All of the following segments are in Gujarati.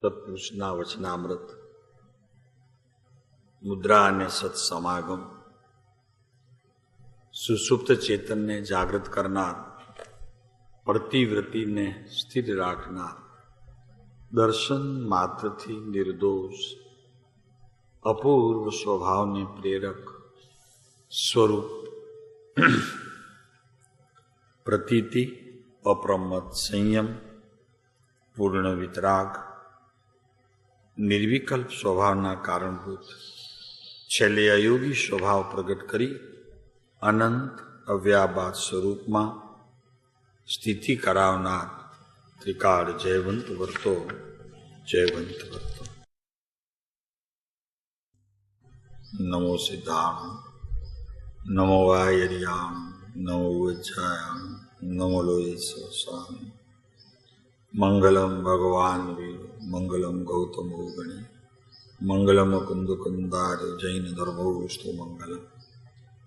સત્પુરુષના વચનામૃત, મુદ્રા અને સત્સમાગમ, સુષુપ્ત ચેતનને જાગૃત કરનાર, પડતી વૃત્તિને સ્થિર રાખનાર, દર્શન માત્રથી નિર્દોષ, અપૂર્વ સ્વભાવને પ્રેરક સ્વરૂપ, પ્રતીતિ, અપ્રમત્ત સંયમ, પૂર્ણ વિતરાગ, નિર્વિકલ્પ સ્વભાવના કારણભૂત, છેલ્લે અયોગી સ્વભાવ પ્રગટ કરી અનંત અવ્યાબાદ સ્વરૂપમાં સ્થિતિ કરાવનાર ત્રિકાળ જયવંત વર્તો, જયવંત વર્તો. નમો સિદ્ધામ, નમો વાયર્યામ, નમો વજ્જાયામ, નમો લોય સ્વસામ. મંગલમ ભગવાન વીર, મંગલમ ગૌતમો ગણે, મંગલમ કુંદ કુંદાર્ય જૈન ધર્મોસ્તુ મંગલમ.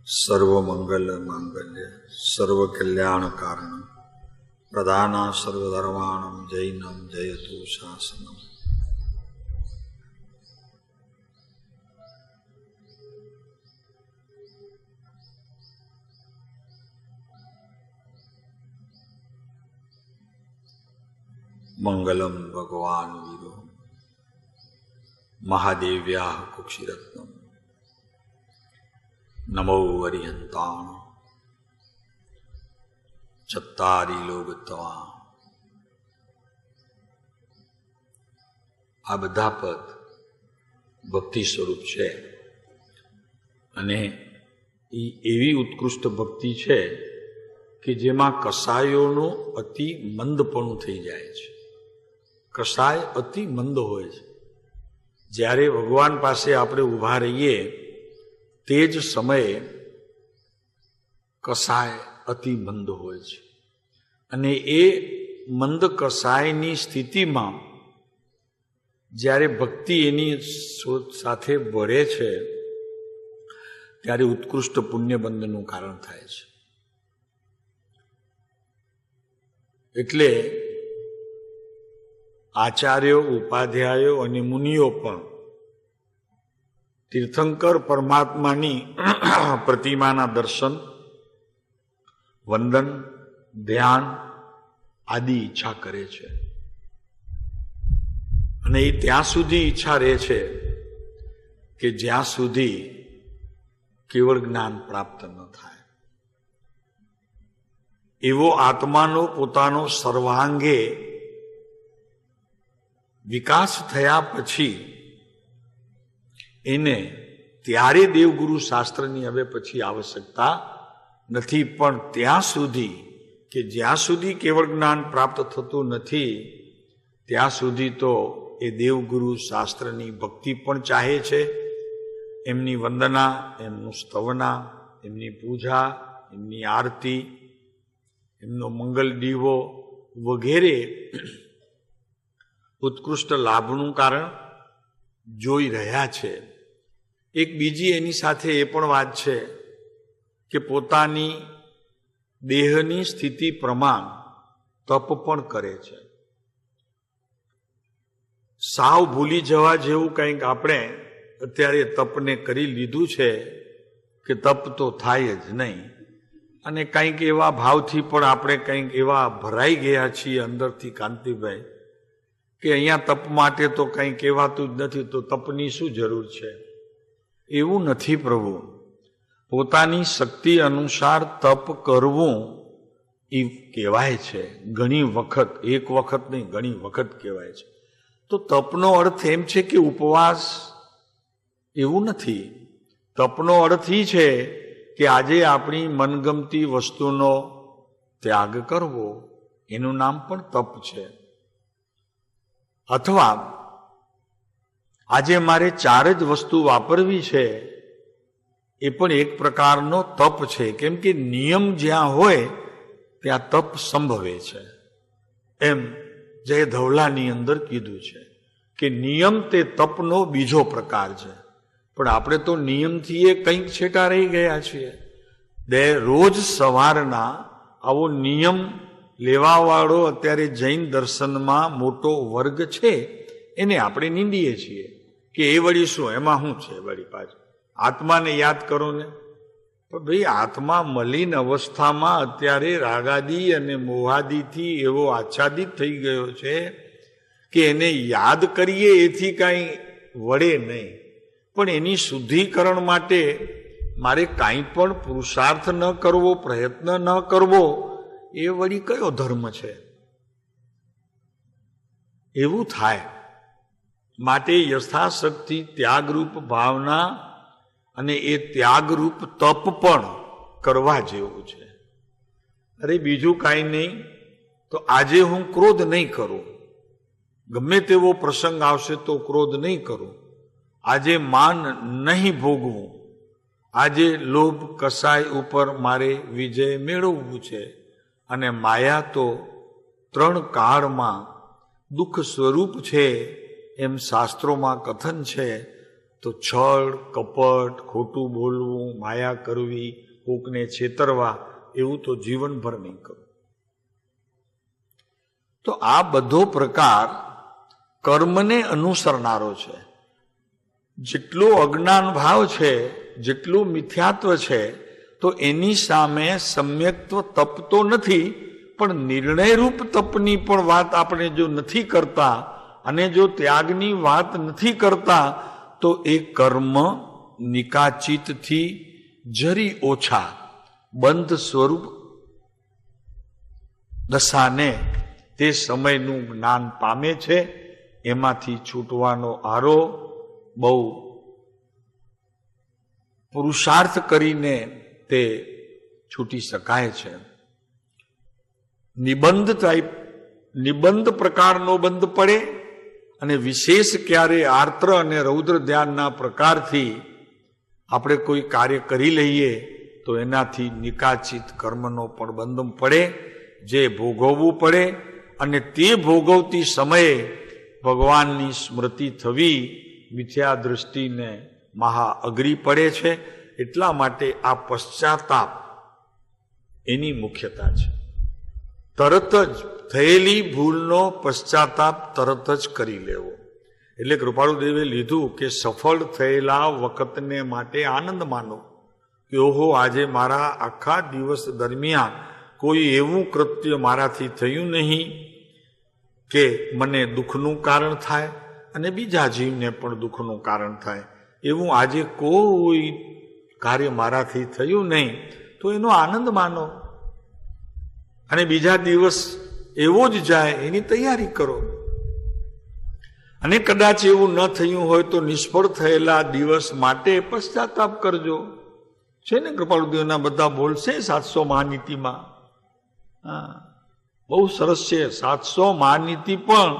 સર્વમંગલ માંગલ્ય સર્વ કલ્યાણ કારણમ, પ્રધાના સર્વધર્માણમ જૈનમ જયતુ શાસનમ. મંગલમ ભગવાન વીરો, મહાદેવ્યા કુક્ષિરત્નમ. નમો વરિહંતાણ ચત્તારી લોગત્વા. આ બધા પદ ભક્તિ સ્વરૂપ છે અને એ એવી ઉત્કૃષ્ટ ભક્તિ છે કે જેમાં કસાયોનું અતિ મંદપણું થઈ જાય છે. કસાય અતિ મંદ હોય છે. જ્યારે ભગવાન પાસે આપણે ઊભા રહીએ તે જ સમયે કસાય અતિ મંદ હોય છે અને એ મંદ કસાયની સ્થિતિમાં જ્યારે ભક્તિ એની સાથે ભળે છે ત્યારે ઉત્કૃષ્ટ પુણ્યબંધનું કારણ થાય છે. એટલે આચાર્યો, ઉપાધ્યાયો અને મુનિઓ પણ તીર્થંકર પરમાત્માની પ્રતિમાના દર્શન, વંદન, ધ્યાન આદિ ઈચ્છા કરે છે અને એ ત્યાં સુધી ઈચ્છા રહે છે કે જ્યાં સુધી કેવળ જ્ઞાન પ્રાપ્ત ન થાય. એવો આત્માનો પોતાનો સર્વાંગે વિકાસ થયા પછી એને ત્યારે દેવગુરુ શાસ્ત્રની હવે પછી આવશ્યકતા નથી. પણ ત્યાં સુધી કે જ્યાં સુધી કેવળ જ્ઞાન પ્રાપ્ત થતું નથી ત્યાં સુધી તો એ દેવગુરુ શાસ્ત્રની ભક્તિ પણ ચાહે છે. એમની વંદના, એમનું સ્તવના, એમની પૂજા, એમની આરતી, એમનો મંગલ દીવો વગેરે ઉત્કૃષ્ટ લાભનું કારણ જોઈ રહ્યા છે. એક બીજી એની સાથે એ પણ વાત છે કે પોતાની દેહની સ્થિતિ પ્રમાણ તપ પણ કરે છે. સાવ ભૂલી જવા જેવું કંઈક આપણે અત્યારે તપને કરી લીધું છે કે તપ તો થાય જ નહીં અને કંઈક એવા ભાવથી પણ આપણે કંઈક એવા ભરાઈ ગયા છીએ અંદરથી કાંતિભાઈ કે અહીંયા તપ માટે તો કંઈ કહેવાતું જ નથી, તો તપની શું જરૂર છે? એવું નથી પ્રભુ. પોતાની શક્તિ અનુસાર તપ કરવું એ કહેવાય છે. ઘણી વખત, એક વખત નહીં, ઘણી વખત કહેવાય છે. તો તપનો અર્થ એમ છે કે ઉપવાસ એવું નથી. તપનો અર્થ એ છે કે આજે આપણી મનગમતી વસ્તુનો ત્યાગ કરવો, એનું નામ પણ તપ છે. અથવા આજે મારે 4 જ વસ્તુ વાપરવી છે એ પણ એક પ્રકારનો તપ છે. કેમ કે નિયમ જ્યાં હોય ત્યાં તપ સંભવે છે. એમ જય ધવલાની અંદર કીધું છે કે નિયમ તે તપનો બીજો પ્રકાર છે. પણ આપણે તો નિયમથી એ કંઈક છેટા રહી ગયા છીએ. રોજ સવારના આવો નિયમ લેવાવાળો અત્યારે જૈન દર્શનમાં મોટો વર્ગ છે. એને આપણે નીંદીએ છીએ કે એ વળી શું, એમાં શું છે વળી પાછું, આત્માને યાદ કરો ને. પણ ભાઈ આત્મા મલિન અવસ્થામાં અત્યારે રાગાદી અને મોહાદીથી એવો આચ્છાદિત થઈ ગયો છે કે એને યાદ કરીએ એથી કાંઈ વળે નહીં. પણ એની શુદ્ધિકરણ માટે મારે કાંઈ પણ પુરુષાર્થ ન કરવો, પ્રયત્ન ન કરવો, એ વળી કયો ધર્મ છે? એવું થાય. માટે યથાશક્તિ ત્યાગરૂપ ભાવના અને એ ત્યાગરૂપ તપ પણ કરવા જેવું છે. અરે બીજું કાંઈ નહીં તો આજે હું ક્રોધ નહીં કરું, ગમે તેવો પ્રસંગ આવશે તો ક્રોધ નહીં કરું, આજે માન નહીં ભોગવું, આજે લોભ કસાય ઉપર મારે વિજય મેળવવું છે. અને માયા તો 3 કાળમાં દુઃખ સ્વરૂપ છે એમ શાસ્ત્રોમાં કથન છે. તો છળ, કપટ, ખોટું બોલવું, માયા કરવી, કોકને છેતરવા, એવું તો જીવનભર નહીં કરું. તો આ બધો પ્રકાર કર્મને અનુસરનારો છે. જેટલો અજ્ઞાન ભાવ છે, જેટલું મિથ્યાત્વ છે, તો એની સામે સમ્યક્ત્વ તપ તો નથી, પણ નિર્ણયરૂપ તપની પણ વાત આપણે જો નથી કરતા અને જો ત્યાગની વાત નથી કરતા તો એ કર્મ નિકાચિતથી જરી ઓછા બંધ સ્વરૂપ દશાને તે સમયનું જ્ઞાન પામે છે. એમાંથી છૂટવાનો આરો બહુ પુરુષાર્થ કરીને તે છૂટી શકાય છે. નિબંધ પ્રકારનો બંધ પડે અને વિશેષ ક્યારે આર્ત્ર અને રૌદ્ર ધ્યાનના પ્રકારથી આપણે કોઈ કાર્ય કરી લઈએ તો એનાથી નિકાચિત કર્મનો પણ બંધ પડે, જે ભોગવવું પડે. અને તે ભોગવતી સમયે ભગવાનની સ્મૃતિ થવી મિથ્યા દૃષ્ટિને મહા અઘરી પડે છે. એટલા માટે આ પશ્ચાતાપ એની મુખ્યતા છે. તરત જ થયેલી ભૂલનો પશ્ચાતાપ તરત જ કરી લેવો. એટલે કૃપાળુદેવે લીધું કે સફળ થયેલા વખતને માટે આનંદ માનો કે ઓહો, આજે મારા આખા દિવસ દરમિયાન કોઈ એવું કૃત્ય મારાથી થયું નહીં કે મને દુઃખનું કારણ થાય અને બીજા જીવને પણ દુઃખનું કારણ થાય. એવું આજે કોઈ કાર્ય મારાથી થયું નહીં, તો એનો આનંદ માનો અને બીજા દિવસ એવો જ જાય એની તૈયારી કરો. અને કદાચ એવું ન થયું હોય તો નિષ્ફળ થયેલા દિવસ માટે પશ્ચાતાપ કરજો. છે ને કૃપાળુદેવના બધા બોલશે 700 મહાનીતિમાં. હા, બહુ સરસ છે. 700 મહાનીતિ પણ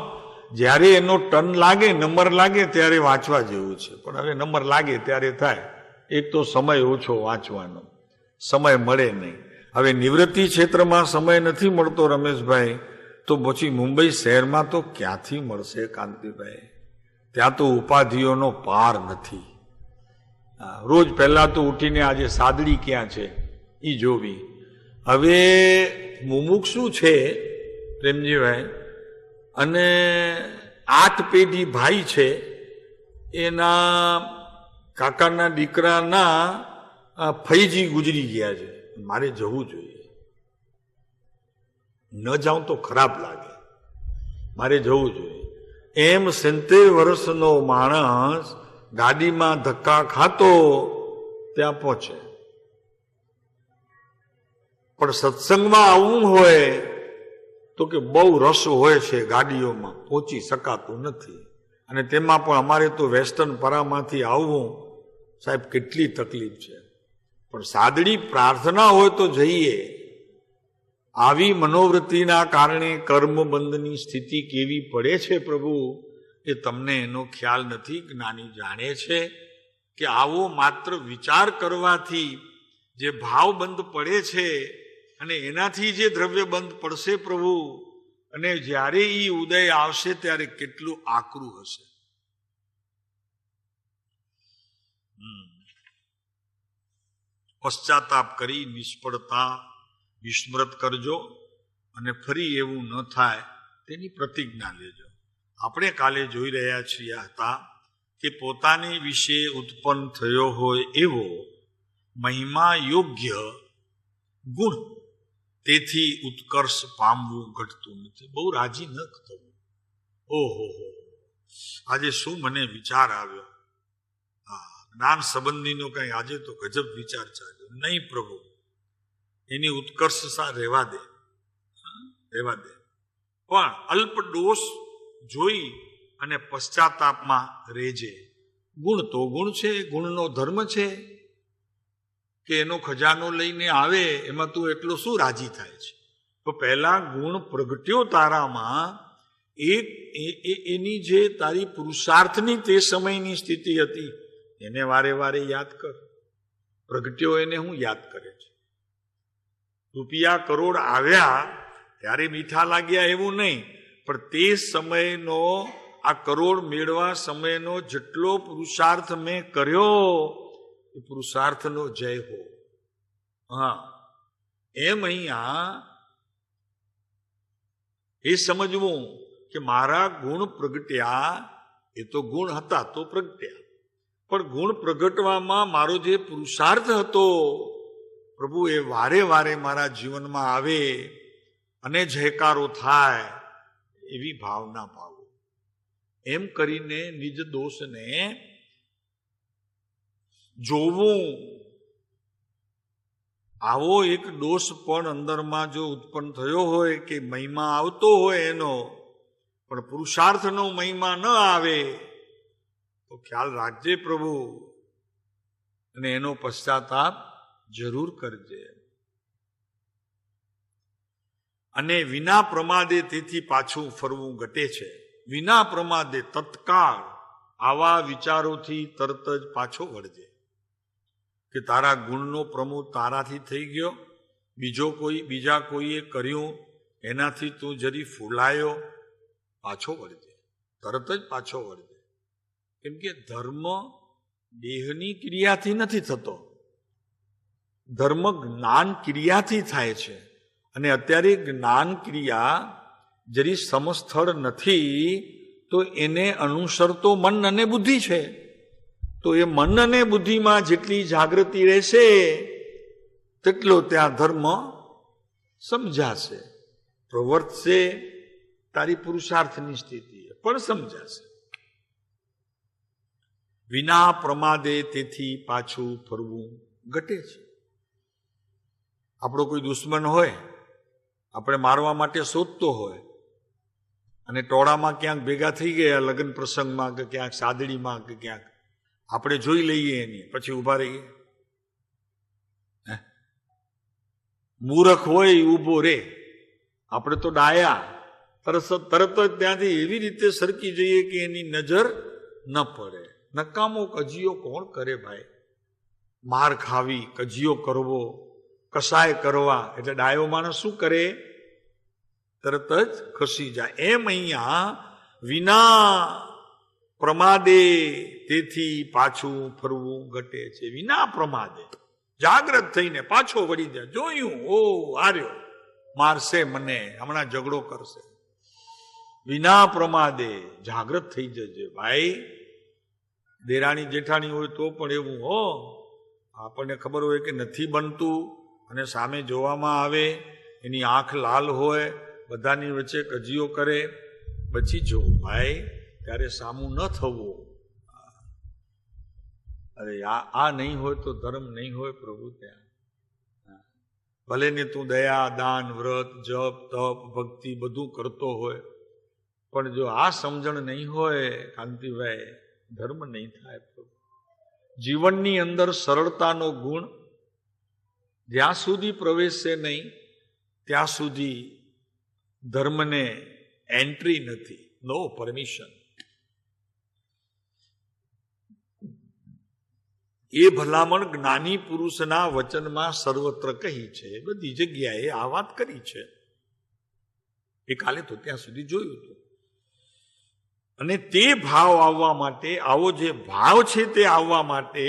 જ્યારે એનો ટન લાગે, નંબર લાગે ત્યારે વાંચવા જેવું છે. પણ હવે નંબર લાગે ત્યારે થાય. એક તો સમય ઓછો વાંચવાનો, સમય મળે નહીં. હવે નિવૃત્તિ ક્ષેત્રમાં સમય નથી મળતો રમેશભાઈ, તો પછી મુંબઈ શહેરમાં તો ક્યાંથી મળશે કાંતિભાઈ? ત્યાં તો ઉપાધિઓનો પાર નથી. રોજ પહેલા તો ઉઠીને આજે સાદડી ક્યાં છે એ જોવી. હવે મુમુક્ષુ છે પ્રેમજીભાઈ, અને 8 પેઢી ભાઈ છે, એના કાકાના દીકરાના ફઈજી ગુજરી ગયા છે. મારે જવું જોઈએ, ન જાઉં તો ખરાબ લાગે, મારે જવું જોઈએ. એમ 70 વર્ષનો માણસ ગાડીમાં ધક્કા ખાતો ત્યાં પહોંચે. પણ સત્સંગમાં આવવું હોય તો કે બહુ રસ હોય છે, ગાડીઓમાં પહોંચી શકાતું નથી. અને તેમાં પણ અમારે તો વેસ્ટર્ન પરામાંથી આવવું સાહેબ કેટલી તકલીફ છે. પણ સાદડી પ્રાર્થના હોય તો જઈએ. આવી મનોવૃત્તિના કારણે કર્મબંધની સ્થિતિ કેવી પડે છે પ્રભુ, એ તમને એનો ખ્યાલ નથી. જ્ઞાની જાણે છે કે આવો માત્ર વિચાર કરવાથી જે ભાવ બંધ પડે છે અને એનાથી જે દ્રવ્ય બંધ પડશે પ્રભુ, અને જ્યારે એ ઉદય આવશે ત્યારે કેટલું આકરું હશે. પશ્ચાતાપ કરી નિષ્ફળતા વિસ્મૃત કરજો અને ફરી એવું ન થાય તેની પ્રતિજ્ઞા લેજો. આપણે કાલે જોઈ રહ્યા છીએ હતા કે પોતાની વિશે ઉત્પન્ન થયો હોય એવો મહિમા યોગ્ય ગુણ, તેથી ઉત્કર્ષ પામવું ઘટતું નથી. બહુ રાજી ન થવું. ઓહો, આજે શું મને વિચાર આવ્યો. જ્ઞાન સંબંધીનો કઈ આજે તો ગજબ વિચાર ચાલ્યો. નહીં પ્રભુ, એની ઉત્કર્ષતા રહેવા દે. પણ અલ્પ ડોસ જોઈ અને પશ્ચાતાપમાં રહેજે. ગુણ તો ગુણ છે, ગુણનો ધર્મ છે કે એનો ખજાનો લઈને આવે, એમાં તું એટલો શું રાજી થાય છે? તો પહેલા ગુણ પ્રગટ્યો તારામાં, એની જે તારી પુરુષાર્થની તે સમયની સ્થિતિ હતી એને વારે વારે યાદ કર. પ્રગટ્યો એને હું યાદ કરે છે. રૂપિયા કરોડ આવ્યા ત્યારે મીઠા લાગ્યા એવું નહીં, પણ તે સમયનો, આ કરોડ મેળવા સમયનો જેટલો પુરુષાર્થ મેં કર્યો એ પુરુષાર્થનો જય હો. હા, એમ અહીંયા એ સમજવું કે મારા ગુણ પ્રગટ્યા, એ તો ગુણ હતા તો પ્રગટ્યા, પણ ગુણ પ્રગટવામાં મારો જે પુરુષાર્થ હતો પ્રભુ એ વારે વારે મારા જીવનમાં આવે અને જયકારો થાય એવી ભાવના પાવો. એમ કરીને નિજ દોષને જોવું. આવો એક દોષ પણ અંદરમાં જો ઉત્પન્ન થયો હોય કે મહિમા આવતો હોય એનો, પણ પુરુષાર્થનો મહિમા ન આવે તો ખ્યાલ રાખજે પ્રભુ, અને એનો પશ્ચાતાપ જરૂર કરજે. અને વિના પ્રમાદે તેથી પાછું ફરવું ઘટે છે. વિના પ્રમાદે તત્કાળ આવા વિચારોથી તરત જ પાછો વળજે કે તારા ગુણનો પ્રમોદ તારાથી થઈ ગયો, બીજા કોઈએ કર્યું એનાથી તું જરી ફૂલાયો, પાછો વળજે, તરત જ પાછો વળજે. કેમ કે ધર્મ દેહની ક્રિયાથી નથી થતો, ધર્મ જ્ઞાન ક્રિયાથી થાય છે. અને અત્યારે જ્ઞાન ક્રિયા જરી સમસ્થળ નથી તો એને અનુસરતો મન અને બુદ્ધિ છે. તો એ મન અને બુદ્ધિમાં જેટલી જાગૃતિ રહેશે તેટલો ત્યાં ધર્મ સમજાશે, પ્રવર્તશે. તારી પુરુષાર્થની સ્થિતિ પણ સમજાશે. વિના પ્રમાદે તેથી પાછું ફરવું ઘટે છે. આપણો કોઈ દુશ્મન હોય, આપણે મારવા માટે શોધતો હોય, અને ટોળામાં ક્યાંક ભેગા થઈ ગયા લગ્ન પ્રસંગમાં કે ક્યાંક સાદડીમાં કે ક્યાંક, આપણે જોઈ લઈએ એની, પછી ઉભા રહીએ. મૂરખ હોય ઊભો રે, આપણે તો ડાયા, તરત જ ત્યાંથી એવી રીતે સરકી જઈએ કે એની નજર ન પડે. નકામો કજિયો કોણ કરે ભાઈ? માર ખાવી, કજિયો કરવો, કસાય કરવા, એટલે ડાયો માણસ શું કરે? તરત જ ખસી જાય. એમ અહીંયા વિના પ્રમાદે તેથી પાછું ફરવું ઘટે છે. વિના પ્રમાદે જાગ્રત થઈને પાછો વળી જાય. જોયું, ઓ હાર્યો, મારશે મને, હમણાં ઝઘડો કરશે. વિના પ્રમાદે જાગ્રત થઈ જજે ભાઈ. દેરાણી જેઠાણી હોય તો પણ એવું હો, આપણને ખબર હોય કે નથી બનતું અને સામે જોવામાં આવે, એની આંખ લાલ હોય, બધાની વચ્ચે કજિયો કરે, પછી જોવું ભાઈ, ત્યારે સામું ન થવું. અરે આ નહીં હોય તો ધર્મ નહીં હોય પ્રભુ ત્યાં. ભલે ને તું દયા, દાન, વ્રત, જપ, તપ, ભક્તિ બધું કરતો હોય, પણ જો આ સમજણ નહીં હોય કાંતિભાઈ, ધર્મ નહીં થાય પ્રભુ. જીવનની અંદર સરળતાનો ગુણ જ્યાં સુધી પ્રવેશશે નહીં ત્યાં સુધી ધર્મને એન્ટ્રી નથી, નો પરમિશન. એ ભલામણ જ્ઞાની પુરુષના વચનમાં સર્વત્ર કહી છે, બધી જગ્યાએ આ વાત કરી છે. એ કાલે તો ત્યાં સુધી જોયું હતું. અને તે ભાવ આવવા માટે, આવો જે ભાવ છે તે આવવા માટે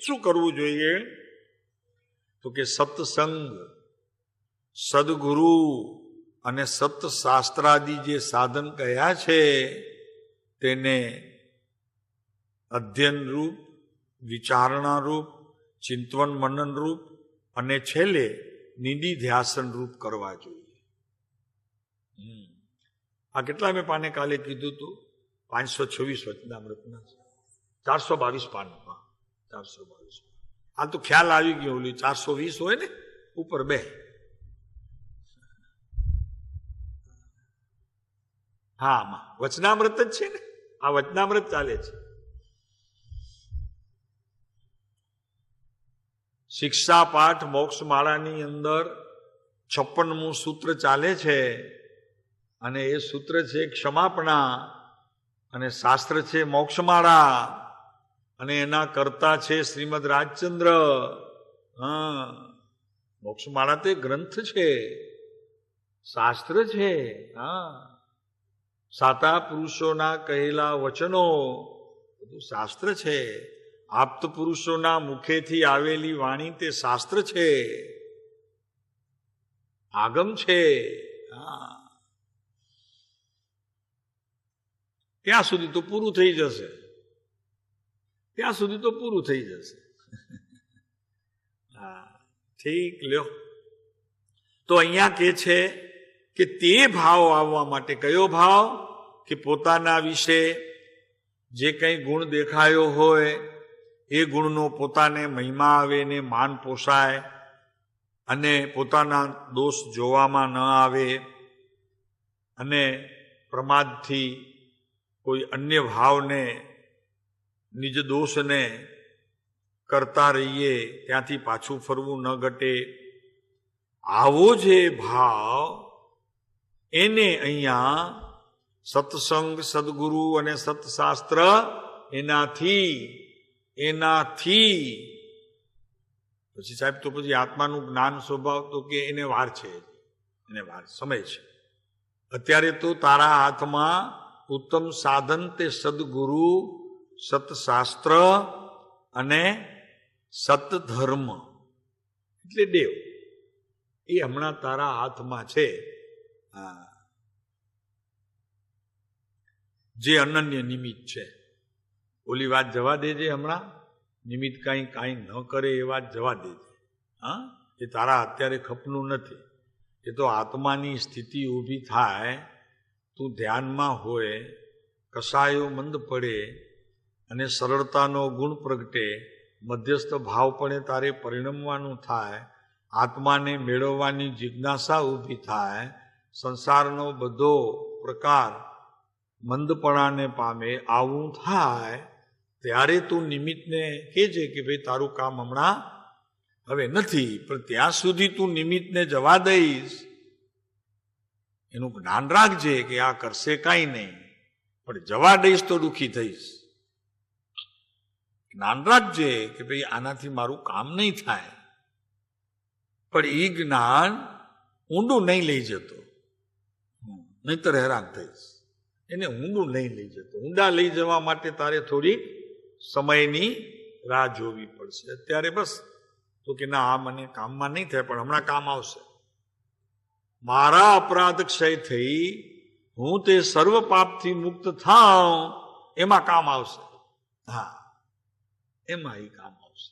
શું કરવું જોઈએ? તો કે સત્સંગ, સદગુરુ અને સત્શાસ્ત્રાદિ જે સાધન કયા છે તેને અધ્યયન રૂપ, વિચારણા રૂપ, ચિંતવન મનન રૂપ અને છેલ્લે નિધિધ્યાસન રૂપ કરવા જોઈએ. આ કેટલા મેં પાને કાલે કીધું હતું? 526 વચનામૃતના 422 પાનમાં. 422. આ તો ખ્યાલ આવી ગયો. ઓલી 420 હોય ને ઉપર 2. હા, આમાં વચનામૃત જ છે ને. આ વચનામૃત ચાલે છે. શિક્ષા પાઠ મોક્ષ માળાની અંદર 56મું સૂત્ર ચાલે છે અને એ સૂત્ર છે ક્ષમાપણા અને શાસ્ત્ર છે મોક્ષમાળા અને એના કર્તા છે શ્રીમદ રાજચંદ્ર. મોક્ષમાળા તે ગ્રંથ છે, શાસ્ત્ર છે. સાતા પુરુષોના કહેલા વચનો બધું શાસ્ત્ર છે. આપ્ત પુરુષોના મુખેથી આવેલી વાણી તે શાસ્ત્ર છે, આગમ છે. ત્યાં સુધી તો પૂરું થઈ જશે. ત્યાં સુધી તો પૂરું થઈ જશે. ઠીક લ્યો. તો અહીંયા કે છે કે તે ભાવ આવવા માટે, કયો ભાવ? કે પોતાના વિશે જે કંઈ ગુણ દેખાયો હોય એ ગુણનો પોતાને મહિમા આવે ને માન પોસાય અને પોતાના દોષ જોવામાં ન આવે અને પ્રમાદથી કોઈ અન્ય ભાવને, નિજ દોષને કરતા રહીએ, ત્યાંથી પાછું ફરવું ન ઘટે. આવો જે ભાવ એને અહીંયા સત્સંગ, સદગુરુ અને સત્શાસ્ત્ર એનાથી પછી સાહેબ તો પછી આત્માનું જ્ઞાન સ્વભાવ તો કે એને વાર છે, એને વાર સમય છે. અત્યારે તો તારા હાથમાં ઉત્તમ સાધન તે સદગુરુ, સત્શાસ્ત્ર અને સતધર્મ એટલે દેવ, એ હમણાં તારા હાથમાં છે. જે અનન્ય નિમિત્ત છે. ઓલી વાત જવા દેજે. હમણાં નિમિત્ત કાંઈ ન કરે એ વાત જવા દેજે. એ તારા અત્યારે ખપનું નથી. એ તો આત્માની સ્થિતિ ઊભી થાય, તું ધ્યાનમાં હોય, કસાયો મંદ પડે અને સરળતાનો ગુણ પ્રગટે, મધ્યસ્થ ભાવપણે તારે પરિણમવાનું થાય, આત્માને મેળવવાની જિજ્ઞાસા ઊભી થાય, સંસારનો બધો પ્રકાર મંદપણાને પામે, આવું થાય ત્યારે તું નિમિત્તને કહેજે કે ભાઈ તારું કામ હમણાં હવે નથી, પણ ત્યાં સુધી તું નિમિત્તને જવા દઈશ એનું જ્ઞાન રાખજે કે આ કરશે કાંઈ નહીં, પણ જવા દઈશ તો દુઃખી થઈશ. જ્ઞાન રાખજે કે ભાઈ આનાથી મારું કામ નહીં થાય, પણ એ જ્ઞાન ઊંડું નહીં લઈ જતો, નહીતર હેરાન થઈશ. એને ઊંડું નહીં લઈ જતો. ઊંડા લઈ જવા માટે તારે થોડી સમયની રાહ જોવી પડશે. અત્યારે બસ તો કે ના, આ મને કામમાં નહીં થાય, પણ હમણાં કામ આવશે. મારા અપરાધ ક્ષય થઈ, હું તે સર્વ પાપથી મુક્ત થાઉં, એમાં કામ આવશે. એમાં એ કામ આવશે.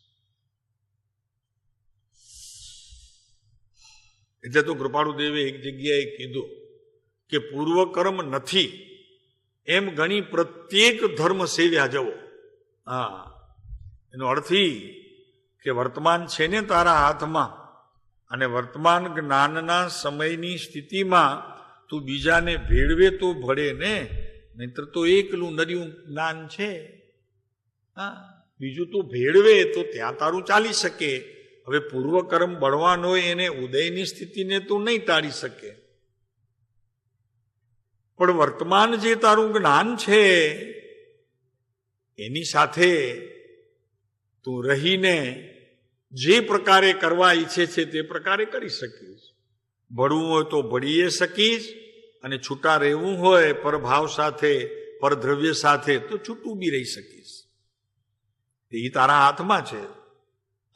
એટલે તો કૃપાળુ દેવે એક જગ્યાએ કીધું કે પૂર્વકર્મ નથી એમ ગણી પ્રત્યેક ધર્મ સેવ્યા જવો. એનો અર્થ કે વર્તમાન છે ને તારા હાથમાં, અને વર્તમાન જ્ઞાનના સમયની સ્થિતિમાં તું બીજાને ભેળવે તો ભળે ને, નહીતર તો એકલું નર્યું જ્ઞાન છે. બીજું તો ભેળવે તો ત્યાં તારું ચાલી શકે. હવે પૂર્વકર્મ બળવાનો હોય એને ઉદયની સ્થિતિને તું નહીં ટાળી શકે, પણ વર્તમાન જે તારું જ્ઞાન છે એની સાથે તું રહીને જે પ્રકારે કરવા ઈચ્છે છે તે પ્રકારે કરી શકીશ. ભળવું હોય તો ભળીએ શકીશ, અને છૂટા રહેવું હોય પરભાવ સાથે, પરદ્રવ્ય સાથે તો છૂટું બી રહી શકીશ. એ તારા હાથમાં છે.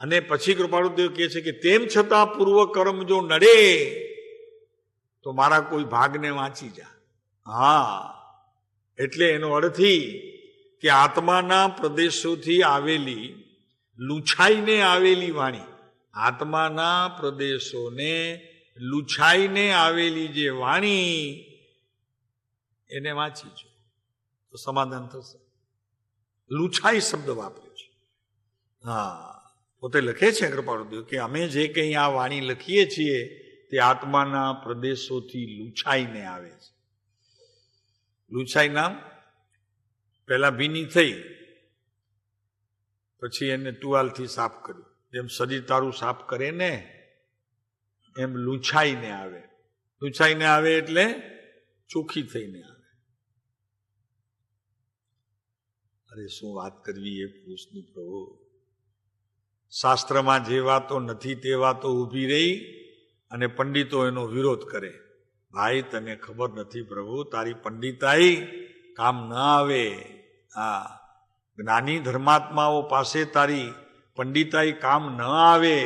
અને પછી કૃપાળુદેવ કહે છે કે તેમ છતાં પૂર્વ કર્મ જો નડે તો મારા કોઈ ભાગને વાંચી જા. એટલે એનો અર્થ કે આત્માના પ્રદેશોથી આવેલી લૂછાઈને આવેલી વાણી, આત્માના પ્રદેશોને લૂછાઈને આવેલી જે વાણી એને વાંચી જો તો સમાધાન થશે. લૂછાઈ શબ્દ વાપર્યો છે. હા, પોતે લખે છે કૃપાળુદેવ કે અમે જે કંઈ આ વાણી લખીએ છીએ તે આત્માના પ્રદેશોથી લૂછાઈને આવે છે. લૂછાઈ નામ પહેલા ભીની થઈ, પછી એને ટુવાલથી સાફ કર્યું. જેમ શરીર તારું સાફ કરે ને એમ લૂછાઈને આવે. લૂછાઈને આવે એટલે ચોખ્ખી થઈને આવે. અરે શું વાત કરવી એ પુરુષની પ્રભુ. શાસ્ત્રમાં જે વાતો નથી તે વાતો ઊભી રહી અને પંડિતો એનો વિરોધ કરે. ભાઈ તને ખબર નથી પ્રભુ, તારી પંડિતાઈ કામ ન આવે. હા, જ્ઞાની ધર્માત્માઓ પાસે તારી પંડિતાઈ કામ ન આવે.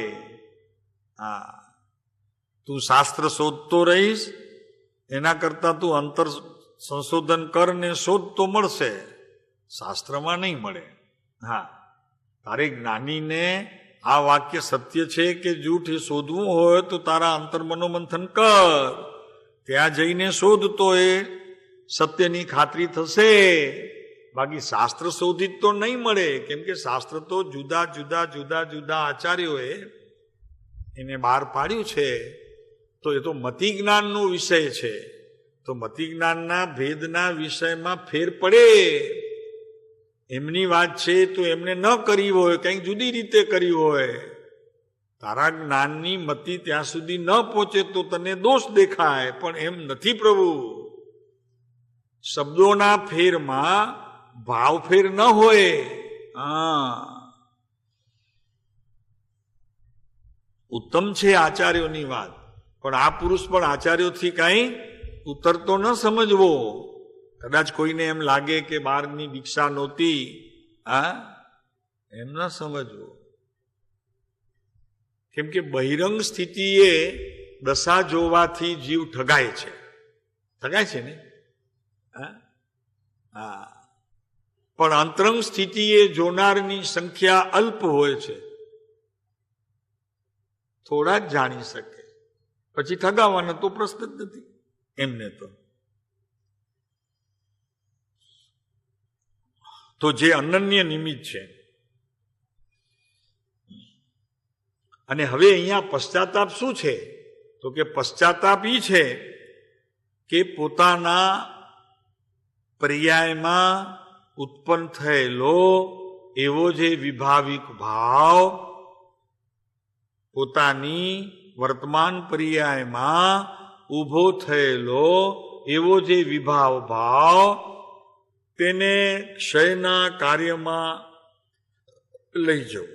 હા, તું શાસ્ત્ર શોધતો રહીશ એના કરતા તું અંતર સંશોધન કર ને શોધ તો મળશે, શાસ્ત્રમાં નહીં મળે. હા, તારે જ્ઞાનીને આ વાક્ય સત્ય છે કે જૂઠ એ શોધવું હોય તો તારા અંતર મનોમંથન કર, ત્યાં જઈને શોધ તો એ સત્યની ખાતરી થશે. બાકી શાસ્ત્ર શોધિત તો નહીં મળે, કેમ કે શાસ્ત્ર તો જુદા જુદા જુદા જુદા આચાર્યોએ એને બહાર પાડ્યું છે. તો એ તો મતિ જ્ઞાનનો વિષય છે, તો મતિ જ્ઞાનના ભેદના વિષયમાં ફેર પડે. એમની વાત છે તો એમને ન કરી હોય, કંઈક જુદી રીતે કરી હોય. તારા જ્ઞાનની મતિ ત્યાં સુધી ન પહોંચે તો તને દોષ દેખાય, પણ એમ નથી પ્રભુ. શબ્દોના ફેરમાં ભાવ ફેર ન હોય. હા, ઉત્તમ છે આચાર્યોની વાત, પણ આ પુરુષ પણ આચાર્યોથી કાંઈ ઉતરતો ન સમજવો. કદાચ કોઈને એમ લાગે કે બહારની દીક્ષા નહોતી, હા, એમ ન સમજવો. કેમ કે બહિરંગ સ્થિતિએ દશા જોવાથી જીવ ઠગાય છે. ઠગાય છે ને? હા, પણ અંતરંગ સ્થિતિએ જોનારની સંખ્યા અલ્પ હોય છે. થોડા જ જાણી શકે, પછી ઠગાવાના તો પ્રશ્ન જ નથી એમને. તો જે અનન્ય નિમિત્ત છે. અને હવે અહીંયા પશ્ચાતાપ શું છે? તો કે પશ્ચાતાપ ઈ છે કે પોતાના પર્યાયમાં ઉત્પન્ન થયેલો એવો જે વિભાવિક ભાવ, પોતાની વર્તમાન પર્યાયમાં ઊભો થયેલો એવો જે વિભાવ ભાવ, તેને ક્ષયના કાર્યમાં લઈ જવું.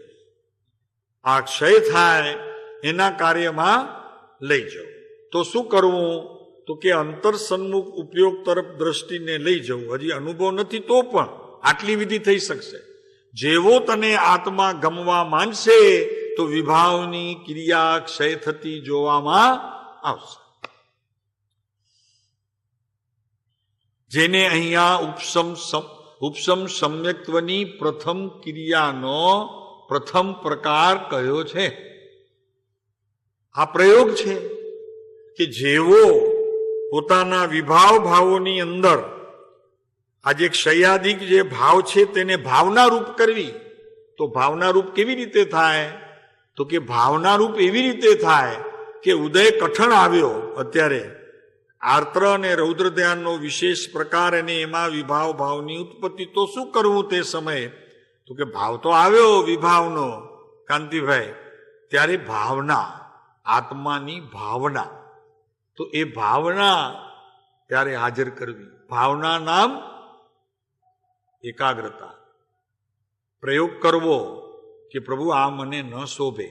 આ ક્ષય થાય એના કાર્યમાં લઈ જવું. તો શું કરવું? તો કે અંતર સન્મુખ ઉપયોગ તરફ દ્રષ્ટિને લઈ જવું. હજી અનુભવ નથી તો પણ આટલી વિધિ થઈ શકશે. જેવો તને આત્મા ગમવા માંડશે તો વિભાવની ક્રિયા ક્ષય થતી જોવામાં આવશે. જેને અહીંયા ઉપસમ સમ્યક્ત્વની પ્રથમ ક્રિયાનો પ્રથમ પ્રકાર કયો છે. આ પ્રયોગ છે કે જેવો પોતાના વિભાવ ભાવોની અંદર આજે ક્ષયાદિક જે ભાવ છે તેને ભાવના રૂપ કરવી. તો ભાવના રૂપ કેવી રીતે થાય? તો કે ભાવના રૂપ એવી રીતે થાય કે ઉદય કઠણ આવ્યો, અત્યારે આર્ત્ર અને રૌદ્ર ધ્યાનનો વિશેષ પ્રકાર અને એમાં વિભાવ ભાવની ઉત્પત્તિ. તો શું કરવું તે સમયે? તો કે ભાવ તો આવ્યો વિભાવનો કાંતિભાઈ, ત્યારે ભાવના, આત્માની ભાવના, તો એ ભાવના ત્યારે હાજર કરવી. ભાવના નામ એકાગ્રતા. પ્રયોગ કરવો કે પ્રભુ આ મને ન શોભે,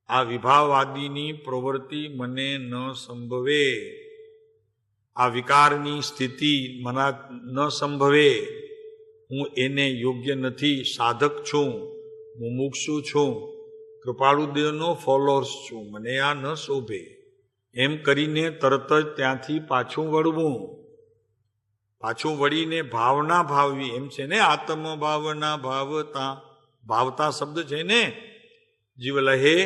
આ વિભાવવાદીની પ્રવૃત્તિ મને ન સંભવે, આ વિકારની સ્થિતિ મને ન સંભવે, હું એને યોગ્ય નથી, સાધક છું, મુમુક્ષુ છું, કૃપાળુદેવનો ફોલોઅર્સ છું, મને આ ન શોભે, એમ કરીને તરત જ ત્યાંથી પાછું વળવું. પાછું વળીને ભાવના ભાવવી એમ છે ને, આત્મ ભાવના ભાવતા, ભાવતા શબ્દ છે ને, જીવ લહે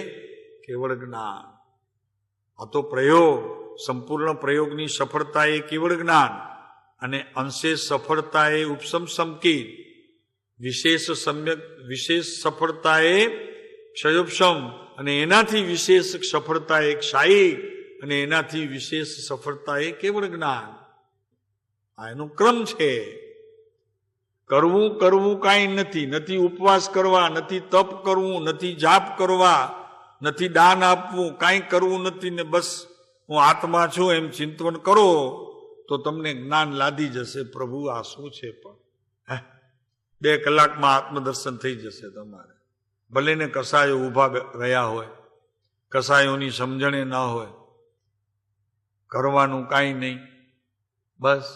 કેવળ જ્ઞાન. આ તો પ્રયોગ, સંપૂર્ણ પ્રયોગની સફળતા એ કેવળ જ્ઞાન, અને અંશે સફળતા એ ઉપસમ સંકિત, વિશેષ સફળતા એ ક્ષયોપશમ, અને એનાથી વિશેષ સફળતા એ ક્ષાયિક, અને એનાથી વિશેષ સફળતા એ કેવળ જ્ઞાન. આ એનો ક્રમ છે. કરવું કાંઈ નથી ઉપવાસ કરવા, નથી તપ કરવું, નથી જાપ કરવા, નથી દાન આપવું, કાંઈ કરવું નથી, ને બસ હું આત્મા છું એમ ચિંતન કરો તો તમને જ્ઞાન લાદી જશે. પ્રભુ આ શું છે? પણ 2 કલાકમાં આત્મદર્શન થઈ જશે તમારે. ભલે ને કસાયો ઊભા રહ્યા હોય, કસાયોની સમજણે ના હોય, કરવાનું કાંઈ નહીં, બસ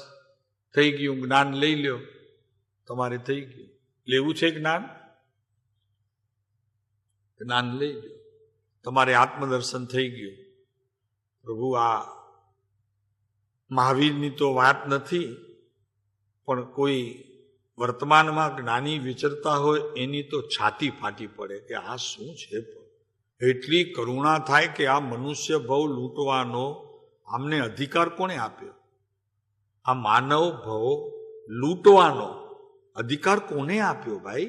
થઈ ગયું. જ્ઞાન લઈ લ્યો, તમારે થઈ ગયું. લેવું છે જ્ઞાન? જ્ઞાન લઈ લો, તમારે આત્મદર્શન થઈ ગયું. પ્રભુ આ મહાવીરની તો વાત નથી, પણ કોઈ વર્તમાનમાં જ્ઞાની વિચરતા હોય એની તો છાતી ફાટી પડે કે આ શું છે? એટલી કરુણા થાય કે આ મનુષ્ય ભવ લૂંટવાનો આમને અધિકાર કોણે આપ્યો? આ માનવ ભવ લૂંટવાનો અધિકાર કોને આપ્યો? ભાઈ,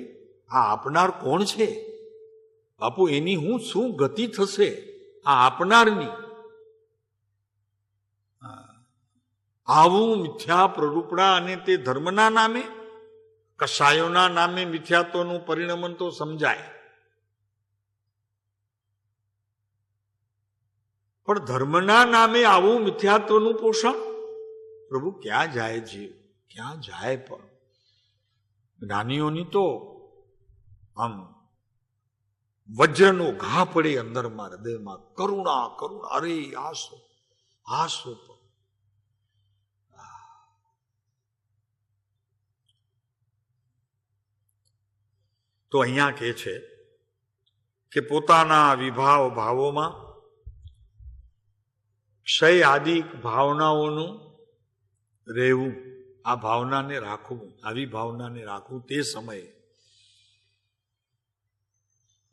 આ આપનાર કોણ છે? બાપુ, એની શું ગતિ થશે આ આપનારની? આવું મિથ્યા પ્રરૂપણા, અને તે ધર્મના નામે, કસાયોના નામે મિથ્યાત્વનું પરિણમન તો સમજાય, પણ ધર્મના નામે આવું મિથ્યાત્વનું પોષણ, પ્રભુ ક્યાં જાય જીવ? ક્યાં જાય? પણ જ્ઞાનીઓની તો આમ વજ્રનો ઘા પડે અંદરમાં, હૃદયમાં. કરુણા કરુણા, અરે આ શું? તો અહીંયા કહે છે કે પોતાના વિભાવ ભાવોમાં ક્ષય આદિ ભાવનાઓનું રહેવું, આ ભાવનાને રાખવું, આવી ભાવનાને રાખવું તે સમયે,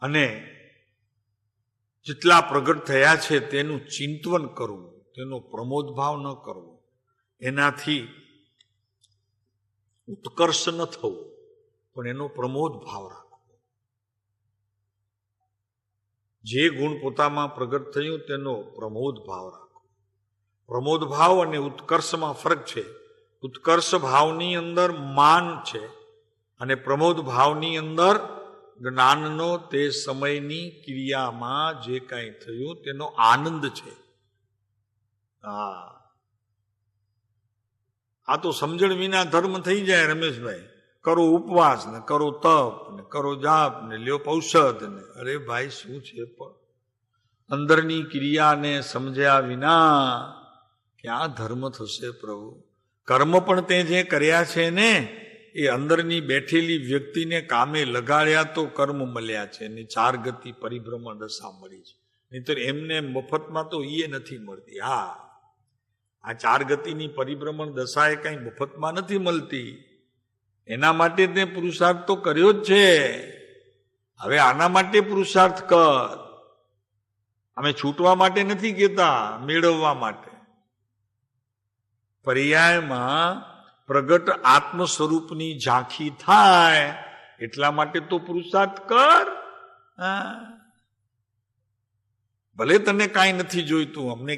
અને જેટલા પ્રગટ થયા છે તેનું ચિંતન કરવું, તેનો પ્રમોદ ભાવ ન કરવો, એનાથી ઉત્કર્ષ ન થવું, પણ એનો પ્રમોદ ભાવ રાખવો. જે ગુણ પોતામાં પ્રગટ થયું તેનો પ્રમોદ ભાવ રાખવો. પ્રમોદ ભાવ અને ઉત્કર્ષમાં ફરક છે. ઉત્કર્ષ ભાવની અંદર માન છે, અને પ્રમોદ ભાવની અંદર જ્ઞાનનો તે સમયની ક્રિયામાં જે કાંઈ થયું તેનો આનંદ છે. આ તો સમજણ વિના ધર્મ થઈ જાય રમેશભાઈ. કરો ઉપવાસ ને કરો તપ ને કરો જાપ ને લ્યો ઔષધ ને, અરે ભાઈ શું છે? પણ અંદરની ક્રિયાને સમજ્યા વિના ક્યાં ધર્મ થશે? પ્રભુ, કર્મ પણ તે જે કર્યા છે ને એ અંદરની બેઠેલી વ્યક્તિને કામે લગાડ્યા તો કર્મ મળ્યા છે, ને 4 ગતિ પરિભ્રમણ દશા મળી છે. નહીંતર એમને મફતમાં તો એ નથી મળતી. હા, આ 4 ગતિની પરિભ્રમણ દશા એ કઈ મફતમાં નથી મળતી. એના માટે તે પુરુષાર્થ તો કર્યો જ છે. હવે આના માટે પુરુષાર્થ કર. અમે છૂટવા માટે નથી કહેતા, મેળવવા માટે. પર્યાયમાં પ્રગટ આત્મ સ્વરૂપની ઝાંખી થાય એટલા માટે તો પુરુષાર્થ કર. ભલે તને કાંઈ નથી જોઈતું, અમે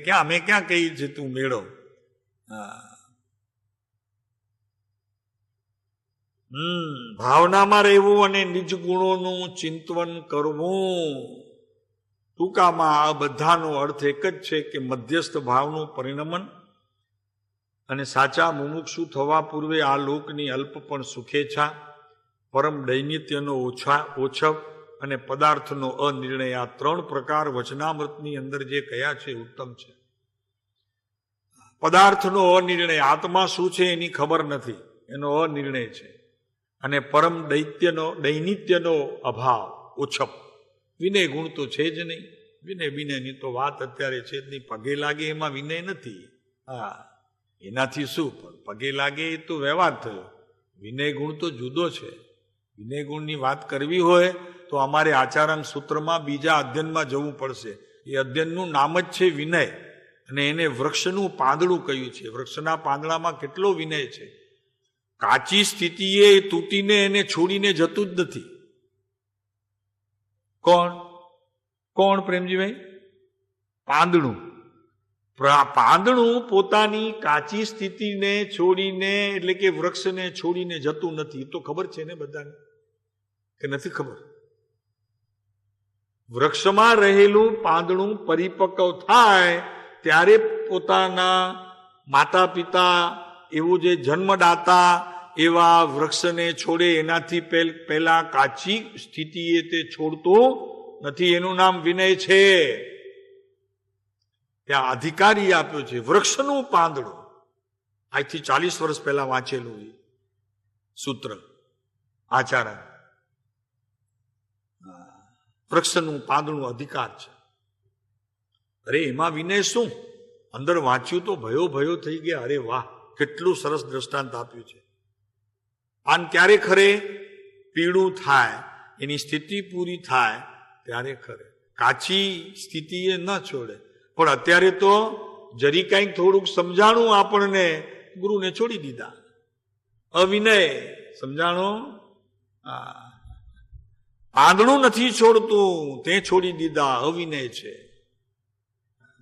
ક્યાં કહીએ છીએ તું મેળવ. ભાવનામાં રહેવું અને નિજ ગુણોનું ચિંતન કરવું. ટૂંકામાં આ બધાનો અર્થ એક જ છે કે મધ્યસ્થ ભાવનું પરિણમન અને સાચા મુમુક્ષુ થવા પૂર્વે આ લોકની અલ્પ પણ સુખેચ્છા, પરમ દૈનિત્યનો ઓછપ અને પદાર્થનો અનિર્ણય, આ 3 પ્રકાર વચનામૃતની અંદર જે કયા છે ઉત્તમ છે. પદાર્થનો અનિર્ણય, આત્મા શું છે એની ખબર નથી, એનો અનિર્ણય છે. અને પરમ દૈનિત્યનો અભાવ, ઓછપ. વિનય ગુણ તો છે જ નહીં. વિનયની તો વાત અત્યારે છે જ નહીં. પગે લાગે એમાં વિનય નથી. એનાથી શું? પગે લાગે એ તો વ્યવહાર થયો. વિનય ગુણ તો જુદો છે. વિનય ગુણની વાત કરવી હોય તો અમારે આચારાંગ સૂત્રમાં બીજા અધ્યયનમાં જવું પડશે. એ અધ્યયનનું નામ જ છે વિનય, અને એને વૃક્ષનું પાંદડું કહ્યું છે. વૃક્ષના પાંદડામાં કેટલો વિનય છે. કાચી સ્થિતિએ તૂટીને એને છોડીને જતું જ નથી. કોણ પ્રેમજીભાઈ? પાંદડું. પાંદડું પોતાની કાચી સ્થિતિને છોડીને, એટલે કે વૃક્ષને છોડીને જતું નથી. તો ખબર છે ને બધાને કે નથી ખબર? વૃક્ષમાં રહેલું પાંદડું પરિપક્વ થાય ત્યારે પોતાના માતા પિતા, એવું જે જન્મદાતા એવા વૃક્ષને છોડે. એનાથી પહેલા કાચી સ્થિતિએ તે છોડતું નથી. એનું નામ વિનય છે. ત્યાં અધિકારી આપ્યો છે વૃક્ષનું પાંદડું. આજથી 40 વર્ષ પહેલા વાંચેલું એ સૂત્ર આચાર્ય. વૃક્ષનું પાંદડું અધિકાર છે. અરે એમાં વિનય શું? અંદર વાંચ્યું તો ભયો થઈ ગયા. અરે વાહ, કેટલું સરસ દ્રષ્ટાંત આપ્યું છે. પાન ક્યારે ખરે? પીળું થાય, એની સ્થિતિ પૂરી થાય ત્યારે ખરે. કાચી સ્થિતિએ ન છોડે. પણ અત્યારે તો જરી કંઈક થોડુંક સમજાણું આપણને, ગુરુને છોડી દીધા. અવિનય સમજાણું. પાંદડું નથી છોડતું, તે છોડી દીધા. અવિનય છે.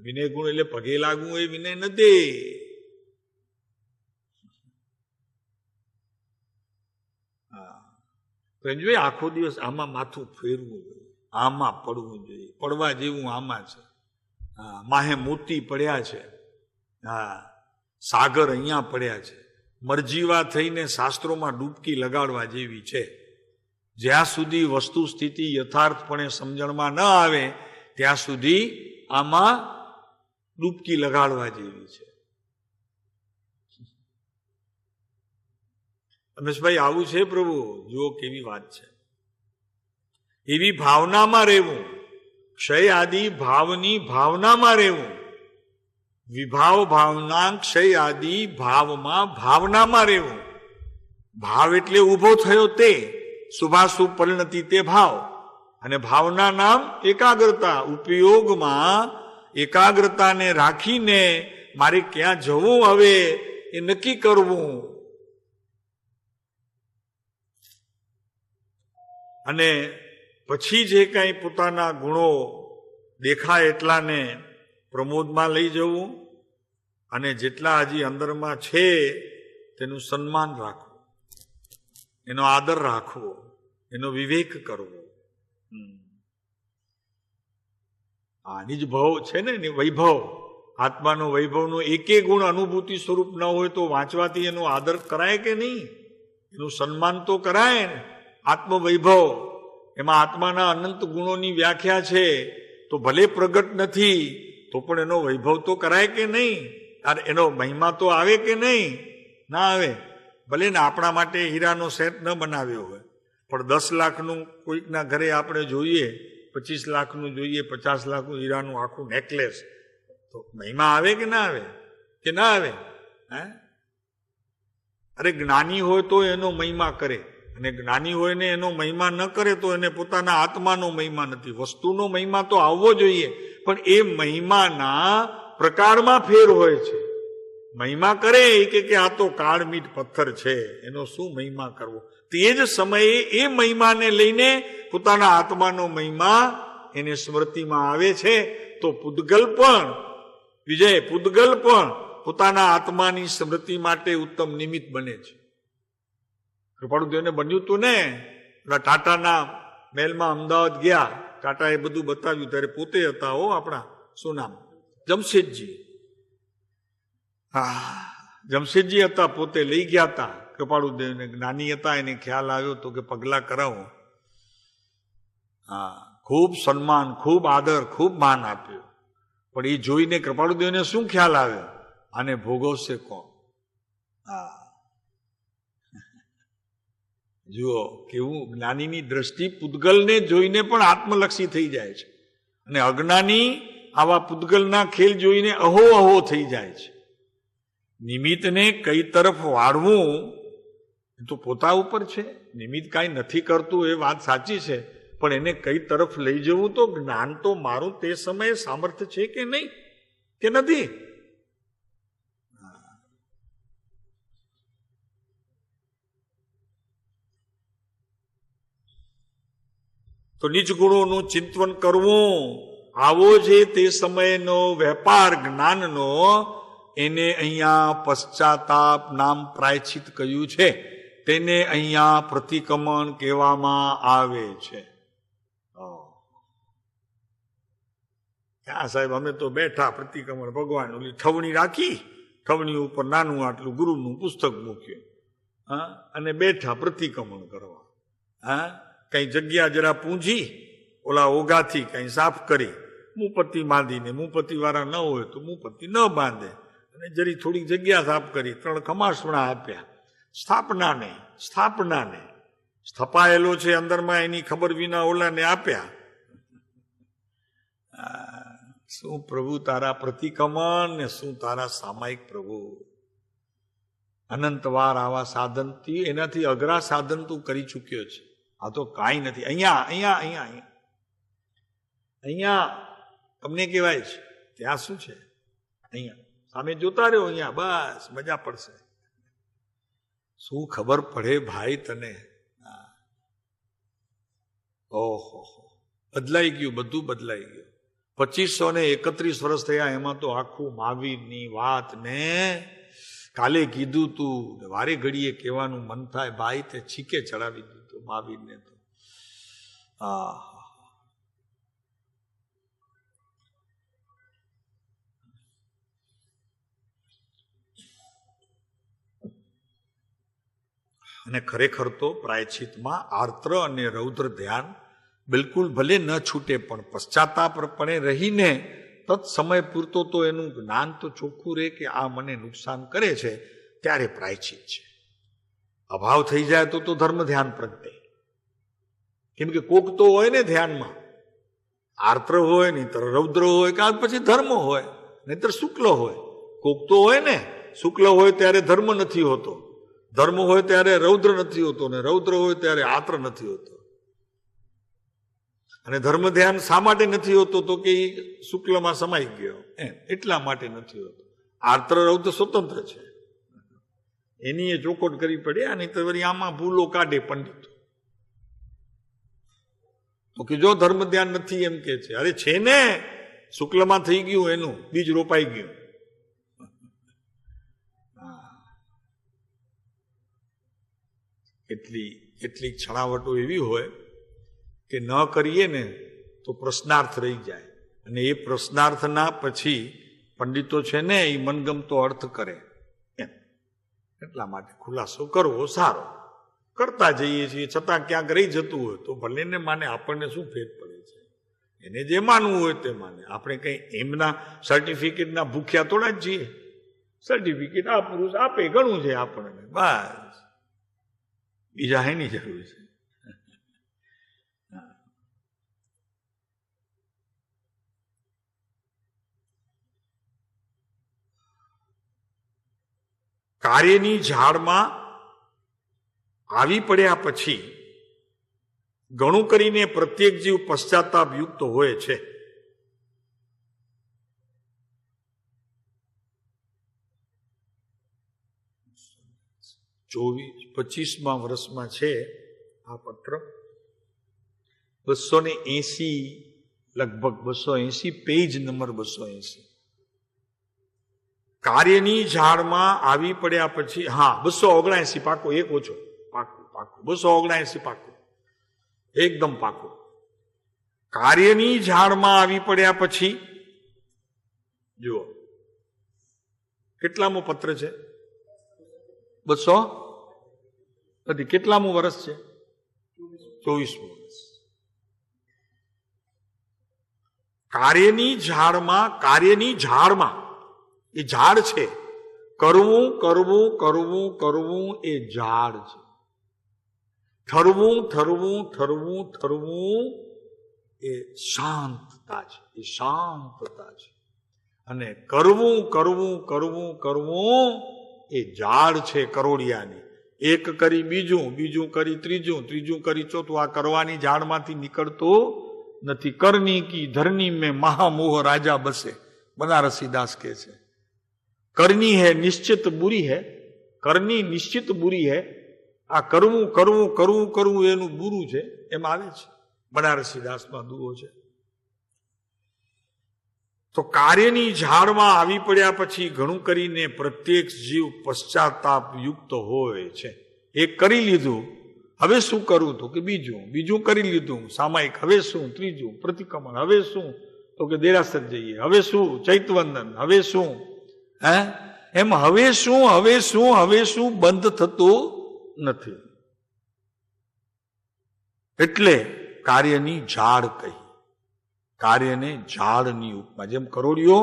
વિનય ગુણ એટલે પગે લાગવું એ વિનય નથી. પ્રેમજીભાઈ, આખો દિવસ આમાં માથું ફેરવું જોઈએ, આમાં પડવું જોઈએ. પડવા જેવું આમાં છે. માહે મોતી પડ્યા છે. સાગર અહીંયા પડ્યા છે. મરજીવા થઈને શાસ્ત્રોમાં ડૂબકી લગાડવા જેવી છે. જ્યાં સુધી વસ્તુ સ્થિતિ યથાર્થપણે સમજણમાં ન આવે ત્યાં સુધી આમાં ડૂબકી લગાડવા જેવી છે. રમેશભાઈ, આવું છે પ્રભુ? જુઓ કેવી વાત છે. એવી ભાવનામાં રહેવું, ક્ષય આદિ ભાવની ભાવનામાં રહેવું. વિભાવ ભાવના, ક્ષય આદિ ભાવનામાં રહેવું. ભાવ એટલે ઉભો થયો તે, શુભાશુભ પરિણતિ તે ભાવ. અને ભાવના નામ એકાગ્રતા. ઉપયોગમાં એકાગ્રતાને રાખીને મારે ક્યાં જવું હવે એ નક્કી કરવું. અને પછી જે કાંઈ પોતાના ગુણો દેખાય એટલાને પ્રમોદમાં લઈ જવું, અને જેટલા હજી અંદરમાં છે તેનું સન્માન રાખવું, એનો આદર રાખવો, એનો વિવેક કરવો. આની જ ભાવ છે ને વૈભવ. આત્માનો વૈભવનો એકે ગુણ અનુભૂતિ સ્વરૂપ ન હોય તો વાંચવાથી એનો આદર કરાય કે નહીં? એનું સન્માન તો કરાય ને. આત્મવૈભવ, એમાં આત્માના અનંત ગુણોની વ્યાખ્યા છે. તો ભલે પ્રગટ નથી તો પણ એનો વૈભવ તો કરાય કે નહીં? અને એનો મહિમા તો આવે કે નહીં? ના આવે. ભલે ને આપણા માટે હીરાનો સેટ ન બનાવ્યો હોય, પણ 10 લાખનું કોઈકના ઘરે આપણે જોઈએ, 25 લાખનું જોઈએ, 50 લાખનું હીરાનું આખું નેકલેસ, તો મહિમા આવે કે ના આવે? કે ના આવે? અરે જ્ઞાની હોય તો એનો મહિમા કરે, અને જ્ઞાની હોય ને એનો મહિમા ન કરે તો એને પોતાના આત્માનો મહિમા નથી. વસ્તુનો મહિમા તો આવવો જોઈએ, પણ એ મહિમાના પ્રકારમાં ફેર હોય છે. મહિમા કરે કે આ તો કાળમીટ પથ્થર છે, એનો શું મહિમા કરવો? તે જ સમયે એ મહિમાને લઈને પોતાના આત્માનો મહિમા એને સ્મૃતિમાં આવે છે. તો પૂદગલ પણ પોતાના આત્માની સ્મૃતિ માટે ઉત્તમ નિમિત્ત બને છે. કૃપાળુદેવને બન્યું હતું ને, ટાટાના મહેલમાં અમદાવાદ ગયા, ટાટાએ બધું બતાવ્યું ત્યારે પોતે હતા આપણા શું નામ, જમશેદજી. જમશેદજી હતા, પોતે લઈ ગયા હતા કૃપાળુદેવને. જ્ઞાની હતા, એને ખ્યાલ આવ્યો તો કે પગલા કરાવો. ખૂબ સન્માન, ખૂબ આદર, ખૂબ માન આપ્યું. પણ એ જોઈને કૃપાળુદેવને શું ખ્યાલ આવ્યો? આને ભોગવશે કોણ? જુઓ કેવું જ્ઞાનીની દ્રષ્ટિ પૂદગલને જોઈને પણ આત્મલક્ષી થઈ જાય છે, અને અજ્ઞાની આવા પૂદગલના ખેલ જોઈને અહો થઈ જાય છે. નિમિત્તને કઈ તરફ વાળવું એ તો પોતા ઉપર છે. નિમિત્ત કાંઈ નથી કરતું એ વાત સાચી છે, પણ એને કઈ તરફ લઈ જવું તો જ્ઞાન તો મારું તે સમયે સામર્થ્ય છે કે નહીં, કે નથી? તો નીચ ગુણોનું ચિંતન કરવું, આવો જે તે સમયનો વેપાર જ્ઞાનનો, એને અહીંયા પશ્ચાતાપ નામ પ્રાયશ્ચિત કહ્યું છે. તેને અહીંયા પ્રતિક્રમણ કહેવામાં આવે છે. ક્યાં સાહેબ, અમે તો બેઠા પ્રતિક્રમણ, ભગવાન ઓલી થવણી રાખી, થવણી ઉપર નાનું આટલું ગુરુનું પુસ્તક મૂક્યું, અને બેઠા પ્રતિક્રમણ કરવા. કઈ જગ્યા જરા પૂંજી ઓલા ઓગાથી કઈ સાફ કરી, મુપત્તિ બાંધીને, મુપત્તિ વાળા ન હોય તો મુપત્તિ ન બાંધે, અને જરી થોડીક જગ્યા સાફ કરી, 3 ખમાસણા આપ્યા. સ્થાપનાને સ્થપાયેલો છે અંદરમાં, એની ખબર વિના ઓલાને આપ્યા. શું પ્રભુ તારા પ્રતિક્રમણ ને શું તારા સામાયિક પ્રભુ! અનંતવાર આવા સાધનથી, એનાથી અઘરા સાધન તું કરી ચૂક્યો છે. આ તો કાંઈ નથી. અહીંયા તમને કહેવાય છે, ત્યાં શું છે? અહીંયા સામે જોતા રહ્યો, અહીંયા બસ મજા પડશે. શું ખબર પડે ભાઈ તને? ઓહો, બદલાઈ ગયું, બધું બદલાઈ ગયું. 2531 વર્ષ થયા, એમાં તો આખું મહાવીરની વાત ને કાલે કીધું તું, વારે ઘડીએ કહેવાનું મન થાય ભાઈ, તે છીકે ચડાવી દીધું મહાવીરને તો. અને ખરેખર તો પ્રાયશ્ચિતમાં આર્ત્ર અને રૌદ્ર ધ્યાન બિલકુલ ભલે ન છૂટે, પણ પશ્ચાતાપપણે રહીને તત સમય પૂરતો તો એનું જ્ઞાન તો ચોખ્ખું રહે કે આ મને નુકસાન કરે છે, ત્યારે પ્રાયશ્ચિત છે. અભાવ થઈ જાય તો ધર્મ ધ્યાન પ્રગટે. કેમ કે કોક તો હોય ને ધ્યાનમાં, આર્ત્ર હોય, નહીતર રૌદ્ર હોય, કે પછી ધર્મ હોય, નહીતર શુક્લ હોય. કોક તો હોય ને, શુક્લ હોય ત્યારે ધર્મ નથી હોતો, ધર્મ હોય ત્યારે રૌદ્ર નથી હોતો, ને રૌદ્ર હોય ત્યારે આત્ર નથી હોતો. અને ધર્મ ધ્યાન શા માટે નથી હોતો? તો કે શુક્લમાં સમાઈ ગયો, એટલા માટે નથી હોતો. આર્ત્ર રૌદ્ર સ્વતંત્ર છે, એની એ ચોખવટ કરવી પડે. અને તો વળી આમાં ભૂલો કાઢે પંડિતો. તો કે જો ધર્મ ધ્યાન નથી એમ કે છે, અરે છે ને, શુક્લમાં થઈ ગયું, એનું બીજ રોપાઈ ગયું. કેટલીક છણાવટો એવી હોય કે ન કરીએ ને તો પ્રશ્નાર્થ રહી જાય, અને એ પ્રશ્નાર્થના પછી પંડિતો છે ને એ મનગમતો અર્થ કરે. એમ એટલા માટે ખુલાસો કરવો સારો. કરતા જઈએ છીએ છતાં ક્યાંક રહી જતું હોય તો ભલે ને માને, આપણને શું ફેર પડે છે? એને જે માનવું હોય તે માને. આપણે કઈ એમના સર્ટિફિકેટના ભૂખ્યા થોડા જ છીએ. સર્ટિફિકેટ આ પુરુષ આપે ઘણું છે આપણને, બસ, બીજા એની જરૂર છે. કાર્યની ઝાડમાં આવી પડ્યા પછી ઘણું કરીને પ્રત્યેક જીવ પશ્ચાતાપ યુક્ત હોય છે. પચીસમાં વર્ષમાં છે આ પત્ર. 280 લગભગ 280 પેજ નંબર 280. કાર્યની ઝાડમાં આવી પડ્યા પછી, 279 પાકો, એક ઓછો, પાકું 279 પાકું, એકદમ પાકું. કાર્યની ઝાડમાં આવી પડ્યા પછી જુઓ કેટલામો પત્ર છે? 200 કેટલામું વર્ષ છે? 24મું વર્ષ. કાર્યની ઝાડમાં એ ઝાડ છે. કરવું કરવું કરવું કરવું એ ઝાડ છે. ઠરવું ઠરવું ઠરવું ઠરવું એ શાંતતા છે. અને કરવું કરવું કરવું કરવું એ ઝાડ છે કરોડિયાની. એક કરી બીજું, બીજું કરી ત્રીજું, ત્રીજું કરી ચોથું. આ કરવાની ઝાડમાંથી નીકળતું નથી. કરની કી ધરની મેં મહામોહ રાજા બસે, બનારસીદાસ કહે છે. કરની હૈ નિશ્ચિત બુરી હૈ, કરની નિશ્ચિત બુરી હૈ. આ કરવું કરવું કરવું કરવું એનું બુરું છે, એમ આવે છે બનારસીદાસમાં દુઓ છે. તો કાર્યની ઝાડમાં આવી પડ્યા પછી ઘણું કરીને પ્રત્યેક જીવ પશ્ચાતાપ યુક્ત હોય છે. એક કરી લીધું, હવે શું કરવું? તો કે બીજું, બીજું કરી લીધું સામાયિક, હવે શું? ત્રીજું પ્રતિક્રમણ, હવે શું? તો કે દેરાસર જઈએ, હવે શું? ચૈતવંદન, હવે શું? એમ હવે શું હવે શું હવે શું બંધ થતું નથી. એટલે કાર્યની ઝાડ કહી. કાર્યને ઝાડની ઉપમા. જેમ કરોડિયો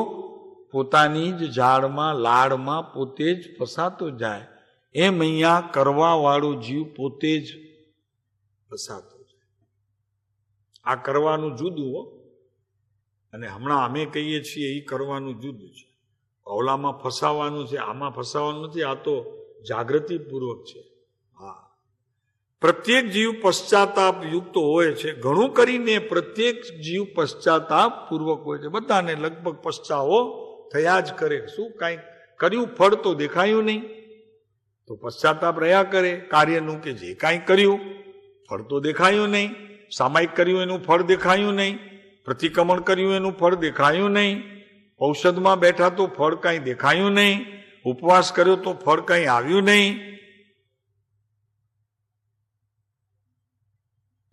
પોતાની જ ઝાડમાં લાડમાં પોતે જ ફસાતો જાય, એમ અહીંયા કરવા વાળો જીવ પોતે જ ફસાતો જાય. આ કરવાનું જુદું હો, અને હમણાં અમે કહીએ છીએ એ કરવાનું જુદું છે. ઓલામાં ફસાવાનું છે, આમાં ફસાવાનું નથી. આ તો જાગૃતિપૂર્વક છે. હા, પ્રત્યેક જીવ પશ્ચાતાપ યુક્ત હોય છે. ઘણું કરીને પ્રત્યેક જીવ પશ્ચાતાપ પૂર્વક હોય છે. બધાને લગભગ પશ્ચાવો થયા જ કરે. શું કાંઈ કર્યું ફળ તો દેખાયું નહીં, તો પશ્ચાતાપ રહ્યા કરે. કાર્યનું કે જે કાંઈ કર્યું ફળ તો દેખાયું નહીં. સામાયિક કર્યું એનું ફળ દેખાયું નહીં. પ્રતિક્રમણ કર્યું એનું ફળ દેખાયું નહીં. ઔષધમાં બેઠા તો ફળ કાંઈ દેખાયું નહીં. ઉપવાસ કર્યો તો ફળ કાંઈ આવ્યું નહીં.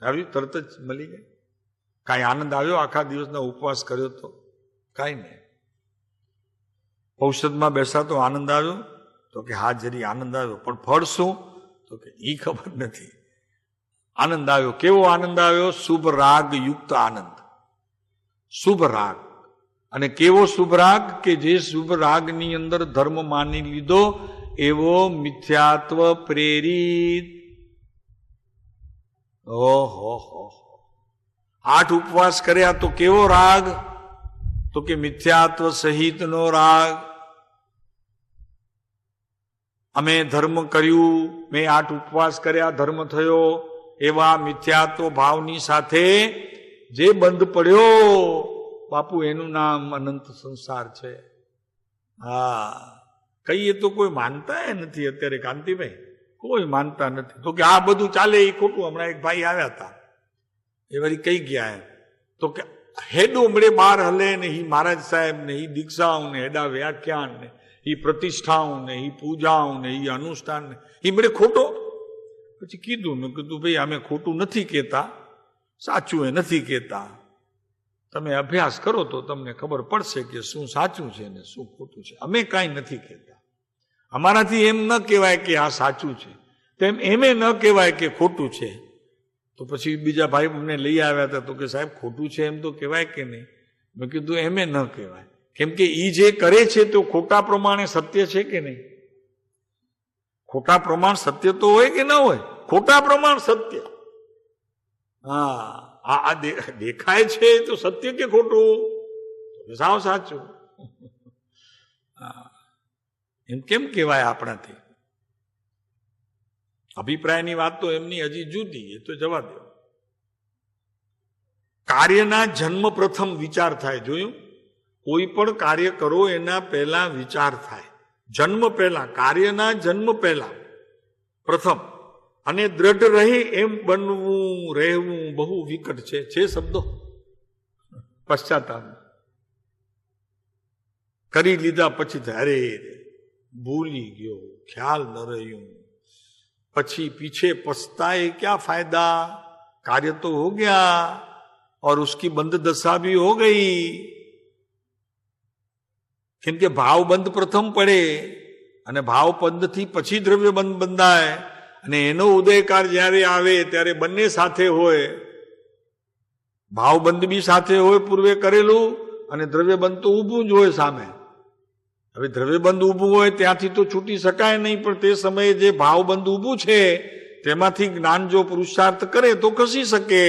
આવ્યું તરત જ મળી ગઈ. કાંઈ આનંદ આવ્યો આખા દિવસના ઉપવાસ કર્યો તો? કાંઈ નહીં. ઔષધમાં બેસા તો આનંદ આવ્યો? તો કે હા જરી આનંદ આવ્યો, પણ ફળ શું? તો કે એ ખબર નથી. આનંદ આવ્યો. કેવો આનંદ આવ્યો? શુભ રાગ યુક્ત આનંદ. શુભ રાગ. અને કેવો શુભ રાગ? કે જે શુભ રાગની અંદર ધર્મ માની લીધો એવો મિથ્યાત્વ પ્રેરિત. ઓહો, 8 ઉપવાસ કર્યા તો કેવો રાગ? તો કે મિથ્યાત્વ સહિતનો રાગ. અમે ધર્મ કર્યું, મેં 8 ઉપવાસ કર્યા, ધર્મ થયો, એવા મિથ્યાત્વ ભાવની સાથે જે બંધ પડ્યો, બાપુ એનું નામ અનંત સંસાર છે. હા, કહીએ તો કોઈ માનતા નથી અત્યારે કાંતિભાઈ, કોઈ માનતા નથી. તો કે આ બધું ચાલે એ ખોટું. હમણાં એક ભાઈ આવ્યા હતા, એ વળી કઈ ગયા તો કે હેડો મળે બહાર હલે ને ઈ મહારાજ સાહેબ ને ઈ દીક્ષાઓ ને હેડા વ્યાખ્યાન ને ઈ પ્રતિષ્ઠાઓ ને ઈ પૂજાઓ ને ઈ અનુષ્ઠાન ને ઈ મળે ખોટો. પછી કીધું, મેં કીધું ભાઈ અમે ખોટું નથી કહેતા, સાચું એ નથી કહેતા. તમે અભ્યાસ કરો તો તમને ખબર પડશે કે શું સાચું છે ને શું ખોટું છે. અમે કાંઈ નથી કહેતા. અમારાથી એમ ન કહેવાય કે આ સાચું છે, તેમ એમે ન કહેવાય કે ખોટું છે. તો પછી બીજા ભાઈ અમને લઈ આવ્યા હતા, તો કે સાહેબ ખોટું છે એમ તો કહેવાય કે નહીં? મેં કીધું એમે ન કહેવાય, કેમ કે ઈ જે કરે છે તો ખોટા પ્રમાણે સત્ય છે કે નહીં? ખોટા પ્રમાણ સત્ય તો હોય કે ન હોય? ખોટા પ્રમાણ સત્ય. હા, આ દેખાય છે તો સત્ય કે ખોટું? સાવ સાચું. એમ કેમ કહેવાય આપણાથી? અભિપ્રાયની વાત તો એમની હજી જુદી, એ તો જવા દો. કાર્યના જન્મ પ્રથમ વિચાર થાય. જોયું? કોઈ પણ કાર્ય કરો એના પહેલા વિચાર થાય. જન્મ પહેલા, કાર્યના જન્મ પહેલા પ્રથમ. અને દ્રઢ રહે એમ બનવું રહેવું બહુ વિકટ છે શબ્દો. પશ્ચાતાપ કરી લીધા પછી અરે ભૂલી ગયો, ખ્યાલ ન રહ્યું, પછી पीछे पछताए क्या फायदा? कार्य तो हो गया और उसकी बंद दशा भी हो गई. કેમ કે ભાવ બંધ પ્રથમ પડે અને ભાવ બંધથી પછી દ્રવ્ય બંધ બંધાય, અને એનો ઉદયકાર જ્યારે આવે ત્યારે બંને સાથે હોય. ભાવ બંધ બી સાથે હોય પૂર્વે કરેલું, અને દ્રવ્ય બંધ તો ઊભું જ હોય સામે. હવે દ્રવ્યબંધ ઊભું હોય ત્યાંથી તો છૂટી શકાય નહીં, પણ તે સમયે જે ભાવબંધ ઊભું છે તેમાંથી જ્ઞાન જો પુરુષાર્થ કરે તો ખસી શકે.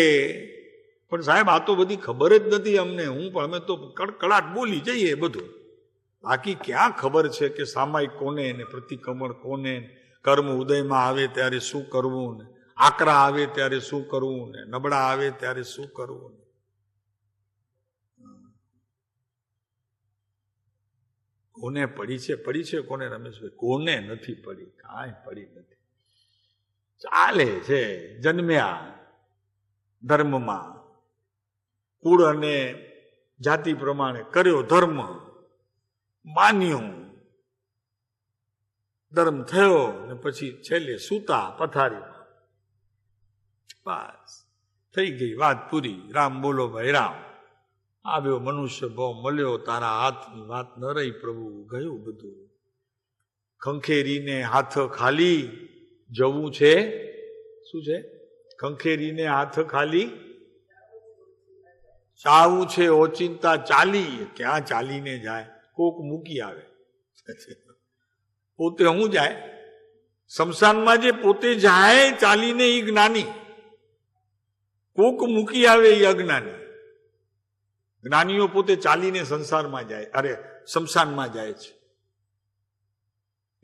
પણ સાહેબ આ તો બધી ખબર જ નથી અમને. અમે તો કડકડાટ બોલી જઈએ બધું. બાકી ક્યાં ખબર છે કે સામાયિક કોને ને પ્રતિક્રમણ કોને, કર્મ ઉદયમાં આવે ત્યારે શું કરવું ને આકરા આવે ત્યારે શું કરવું ને નબળા આવે ત્યારે શું કરવું. કોને પડી છે કોને રમેશભાઈ? કોને નથી પડી? કાંઈ પડી નથી. ચાલે છે, જન્મ્યા ધર્મમાં, કુળ અને જાતિ પ્રમાણે કર્યો ધર્મ, માન્યું, ધર્મ થયો ને પછી છેલ્લે સૂતા પથારીમાં. બસ થઈ ગઈ વાત પૂરી. રામ બોલો ભાઈ રામ. આવ્યો મનુષ્ય ભાવ મળ્યો, તારા હાથની વાત ન રહી પ્રભુ, ગયું બધું. ખંખેરીને હાથ ખાલી જવું છે. શું છે? ખંખેરીને હાથ ખાલી ચાવું છે, ઓચિંતા ચાલી. ક્યાં ચાલીને જાય? કોક મૂકી આવે. પોતે હું જાય શમશાનમાં? જે પોતે જાય ચાલીને એ જ્ઞાની, કોક મૂકી આવે એ અજ્ઞાની. જ્ઞાનીઓ પોતે ચાલીને સંસારમાં જાય, અરે શમશાનમાં જાય છે.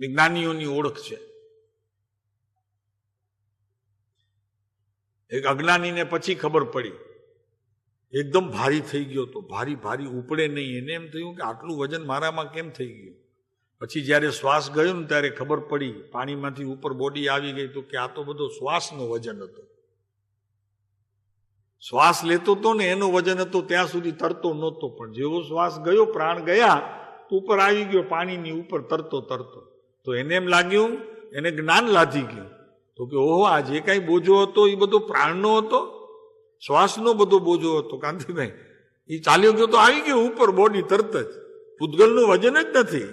જ્ઞાનીઓની ઓળખ છે. એક અજ્ઞાનીને પછી ખબર પડી, એકદમ ભારી થઈ ગયો તો, ભારી ઉપડે નહીં. એને એમ થયું કે આટલું વજન મારામાં કેમ થઈ ગયું. પછી જ્યારે શ્વાસ ગયો ને ત્યારે ખબર પડી, પાણીમાંથી ઉપર બોડી આવી ગઈ તો કે આ તો બધો શ્વાસનો વજન હતો. શ્વાસ લેતો હતો ને એનો વજન હતો, ત્યાં સુધી તરતો નહોતો. પણ જેવો શ્વાસ ગયો, પ્રાણ ગયા, તો ઉપર આવી ગયો, પાણીની ઉપર તરતો. તો એને એમ લાગ્યું, એને જ્ઞાન લાધી ગયું. તો કે ઓહો, આ જે કાંઈ બોજો હતો એ બધો પ્રાણનો હતો, શ્વાસનો બધો બોજો હતો. કાંતિભાઈ એ ચાલ્યો ગયો તો આવી ગયો ઉપર બોડી તરત જ. પૂતગલનું વજન જ નથી.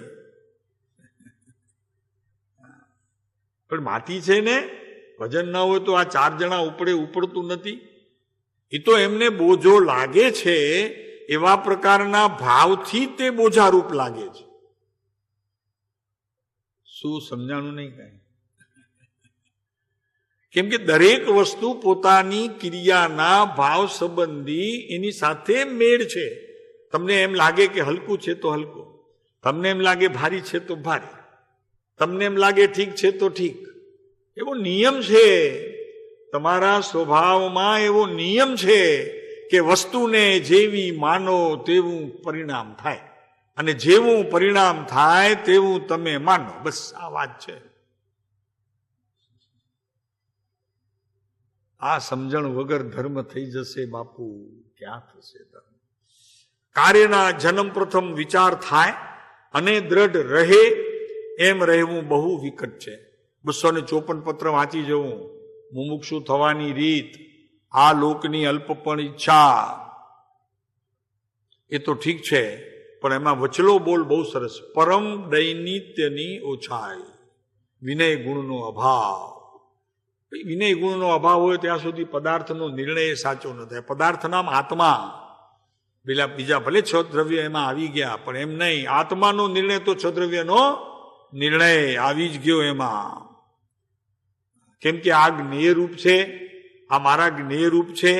પણ માટી છે ને, વજન ના હોય તો આ 4 જણા ઉપડતું નથી. એ તો એમને બોજો લાગે છે, એવા પ્રકારના ભાવથી તે બોજારૂપ લાગે છે. શું સમજાણું નહીં કાંઈ? કેમ કે દરેક વસ્તુ પોતાની ક્રિયાના ભાવ સંબંધી એની સાથે મેળ છે. તમને એમ લાગે કે હલકું છે તો હલકું, તમને એમ લાગે ભારી છે તો ભારી, તમને એમ લાગે ઠીક છે તો ઠીક. એવો નિયમ છે તમારા સ્વભાવમાં, એવો નિયમ છે કે વસ્તુને જેવી માનો તેવું પરિણામ થાય, અને જેવું પરિણામ થાય તેવું તમે માનો. બસ આ વાત છે. આ સમજણ વગર ધર્મ થઈ જશે બાપુ, ક્યાં થશે ધર્મ? કાર્યના જન્મ પ્રથમ વિચાર થાય અને દ્રઢ રહે, એમ રહેવું બહુ વિકટ છે. 254 પત્ર વાંચી જવું. મુમુક્ષુ થવાની રીત, આ લોકની અલ્પપણ ઈચ્છા, એ તો ઠીક છે, પણ એમાં વચલો બોલ બહુ સરસ. પરમ દૈનિત્યની ઓછાઈ, વિનય ગુણનો અભાવ. વિનય ગુણનો અભાવ હોય ત્યાં સુધી પદાર્થનો નિર્ણય સાચો ન થાય. પદાર્થનામ આત્મા, બીજા ભલે 6 દ્રવ્ય એમાં આવી ગયા, પણ એમ નહીં. આત્માનો નિર્ણય તો 6 દ્રવ્યનો નિર્ણય આવી જ ગયો એમાં. કેમ કે આ જ્ઞેય રૂપ છે, આ મારા જ્ઞેય રૂપ છે,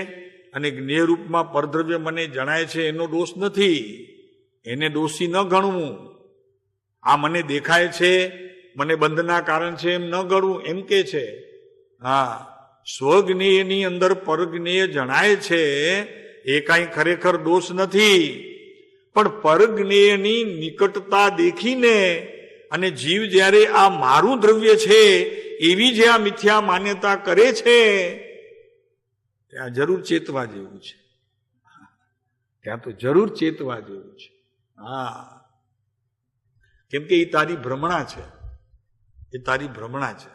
અને જ્ઞેય રૂપમાં પરદ્રવ્ય મને જણાય છે, એનો દોષ નથી. એને દોષી ન ગણવું. આ મને દેખાય છે, મને બંધના કારણ છે, એમ ન ગણવું, એમ કે છે. હા, સ્વજ્ઞેયની અંદર પરજ્ઞેય જણાય છે, એ કાંઈ ખરેખર દોષ નથી. પણ પરજ્ઞેયની નિકટતા દેખીને અને જીવ જ્યારે આ મારું દ્રવ્ય છે એવી જે આ મિથ્યા માન્યતા કરે છે, ત્યાં જરૂર ચેતવા જેવું છે. ત્યાં તો જરૂર ચેતવા જેવું છે. હા, કેમ કે એ તારી ભ્રમણા છે, એ તારી ભ્રમણા છે.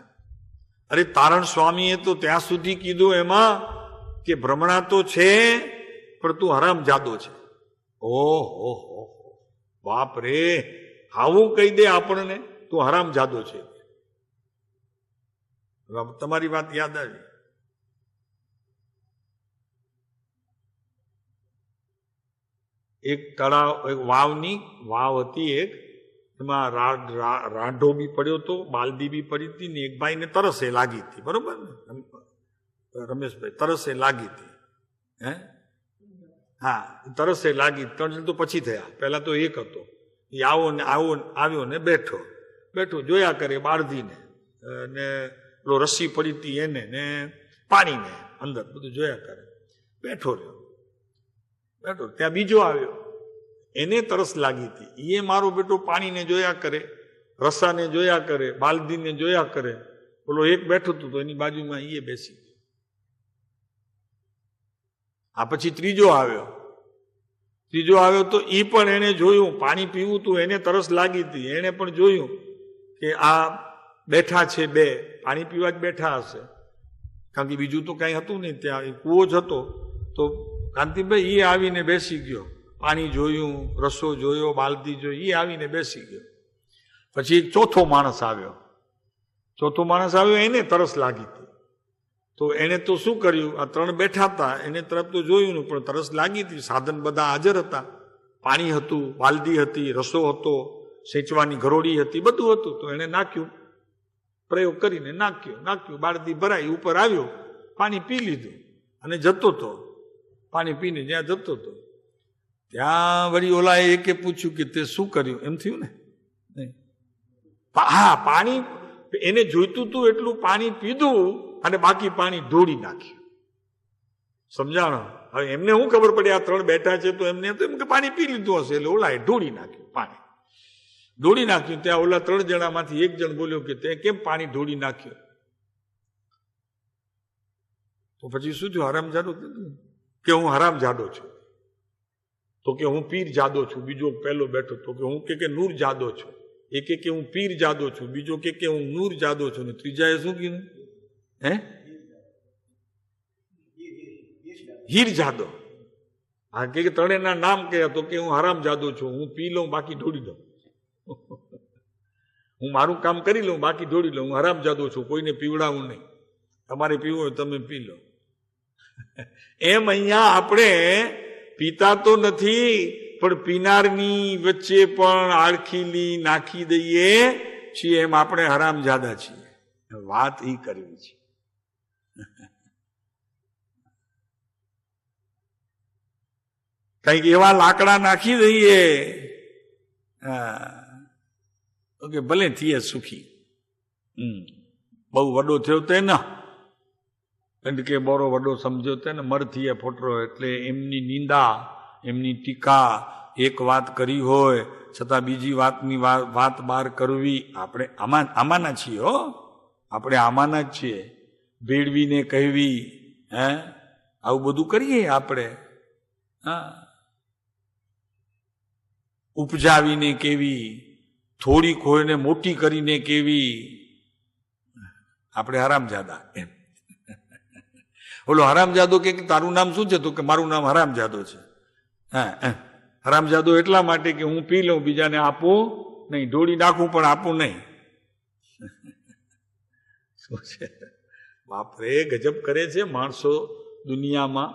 અરે તારણ સ્વામીએ તો ત્યાં સુધી કીધું એમાં કે ભ્રમણા તો છે, પણ તું હરામજાદો છે. ઓહો, બાપ રે, હાવું કહી દે આપણને, તું હરામજાદો છે. તમારી વાત યાદ આવી. એક તળાવ, એક વાવ હતી એક, એમાં રાંઢો બી પડ્યો હતો, બાલદી બી પડી હતી ને એક ભાઈને તરસે લાગી હતી. બરોબર ને રમેશભાઈ? તરસે લાગી હતી. હા, તરસે લાગી. 3 જણ તો પછી થયા, પહેલા તો એક હતો. એ આવ્યો ને બેઠો જોયા કરે બાળધીને ને પેલો રસ્સી પડી હતી એને ને પાણીને અંદર બધું જોયા કરે, બેઠો રહ્યો. ત્યાં બીજો આવ્યો, એને તરસ લાગી હતી, એ મારો બેટો પાણીને જોયા કરે, રસાને જોયા કરે, બાલદીને જોયા કરે. બોલો એક બેઠું હતું તો એની બાજુમાં એ બેસી ગયો. આ પછી ત્રીજો આવ્યો તો એ પણ એને જોયું, પાણી પીવું હતું, એને તરસ લાગી હતી, એને પણ જોયું કે આ બેઠા છે બે, પાણી પીવા જ બેઠા હશે, કારણ કે બીજું તો કઈ હતું નહીં, ત્યાં કૂવો જ હતો. તો કાંતિભાઈ એ આવીને બેસી ગયો, પાણી જોયું, રસો જોયો, બાલદી જોઈ, એ આવીને બેસી ગયો. પછી એક ચોથો માણસ આવ્યો, એને તરસ લાગી હતી. તો એને તો શું કર્યું, આ ત્રણ બેઠા હતા, એને તરફ તો જોયું ને, પણ તરસ લાગી હતી, સાધન બધા હાજર હતા, પાણી હતું, બાલદી હતી, રસો હતો, સેચવાની ઘરોડી હતી, બધું હતું. તો એને નાખ્યું, પ્રયોગ કરીને નાખ્યું, બાલદી ભરાઈ, ઉપર આવ્યો, પાણી પી લીધું અને જતો હતો. પાણી પીને જ્યાં જતો હતો ત્યાં વળી ઓલા એકે પૂછ્યું કે તે શું કર્યું, એમ થયું ને? હા, પાણી એને જોઈતું હતું એટલું પાણી પીધું અને બાકી પાણી ઢોળી નાખ્યું. સમજાણો? હવે એમને શું ખબર પડી આ ત્રણ બેઠા છે, તો એમને એમ કે પાણી પી લીધું હશે, એટલે ઓલાએ ઢોળી નાખ્યું. પાણી ઢોળી નાખ્યું. ત્યાં ઓલા ત્રણ જણામાંથી એક જણ બોલ્યો કે તે કેમ પાણી ઢોળી નાખ્યું? તો પછી શું થયું? હરામજાદો કે હું હરામજાદો છું, તો કે હું પીર જાદો છું. બીજો પહેલો બેઠો તો કે હું કે નૂર જાદો છું. એક કે હું પીર જાદો છું, બીજો કે હું નૂર જાદો છું, ને ત્રીજાએ શું કીધું? હીર જાદો. હા, કે ત્રણેયના નામ કે તો કે હું હરામ જાદો છું, હું પી લઉં બાકી ઢોળી દઉં, હું મારું કામ કરી લઉં બાકી ઢોળી લઉં, હું હરામ જાદો છું, કોઈને પીવડાવું નહીં, તમારે પીવું હોય તમે પી લો. એમ અહીંયા આપણે પીતા તો નથી, પણ પીનારની વચ્ચે પણ આળખીલી નાખી દઈએ છીએ, એમ આપણે હરામજાદા છીએ. વાત એ કરવી છે. કઈક એવા લાકડા નાખી દઈએ કે ભલે થઈએ સુખી. બહુ વડો થયો તે ન કે બોરો વડો સમજ્યો તે ને મર થઈએ ફોટરો. એટલે એમની નિંદા, એમની ટીકા, એક વાત કરી હોય છતાં બીજી વાતની વાત બહાર કરવી, આપણે આમાંના છીએ હો, આપણે આમાંના જ છીએ. ભેળવીને કહેવી, આવું બધું કરીએ આપણે. ઉપજાવીને કેવી, થોડીક હોય ને મોટી કરીને કેવી, આપણે હરામજાદા. એમ ઓલો હરામજાદો કે તારું નામ શું છે? તો કે મારું નામ હરામજાદો છે. હરામજાદો એટલા માટે કે હું પી લઉં, બીજાને આપું નહીં, ઢોળી નાખું પણ આપું નહીં. શું છે બાપરે, ગજબ કરે છે માણસો દુનિયામાં.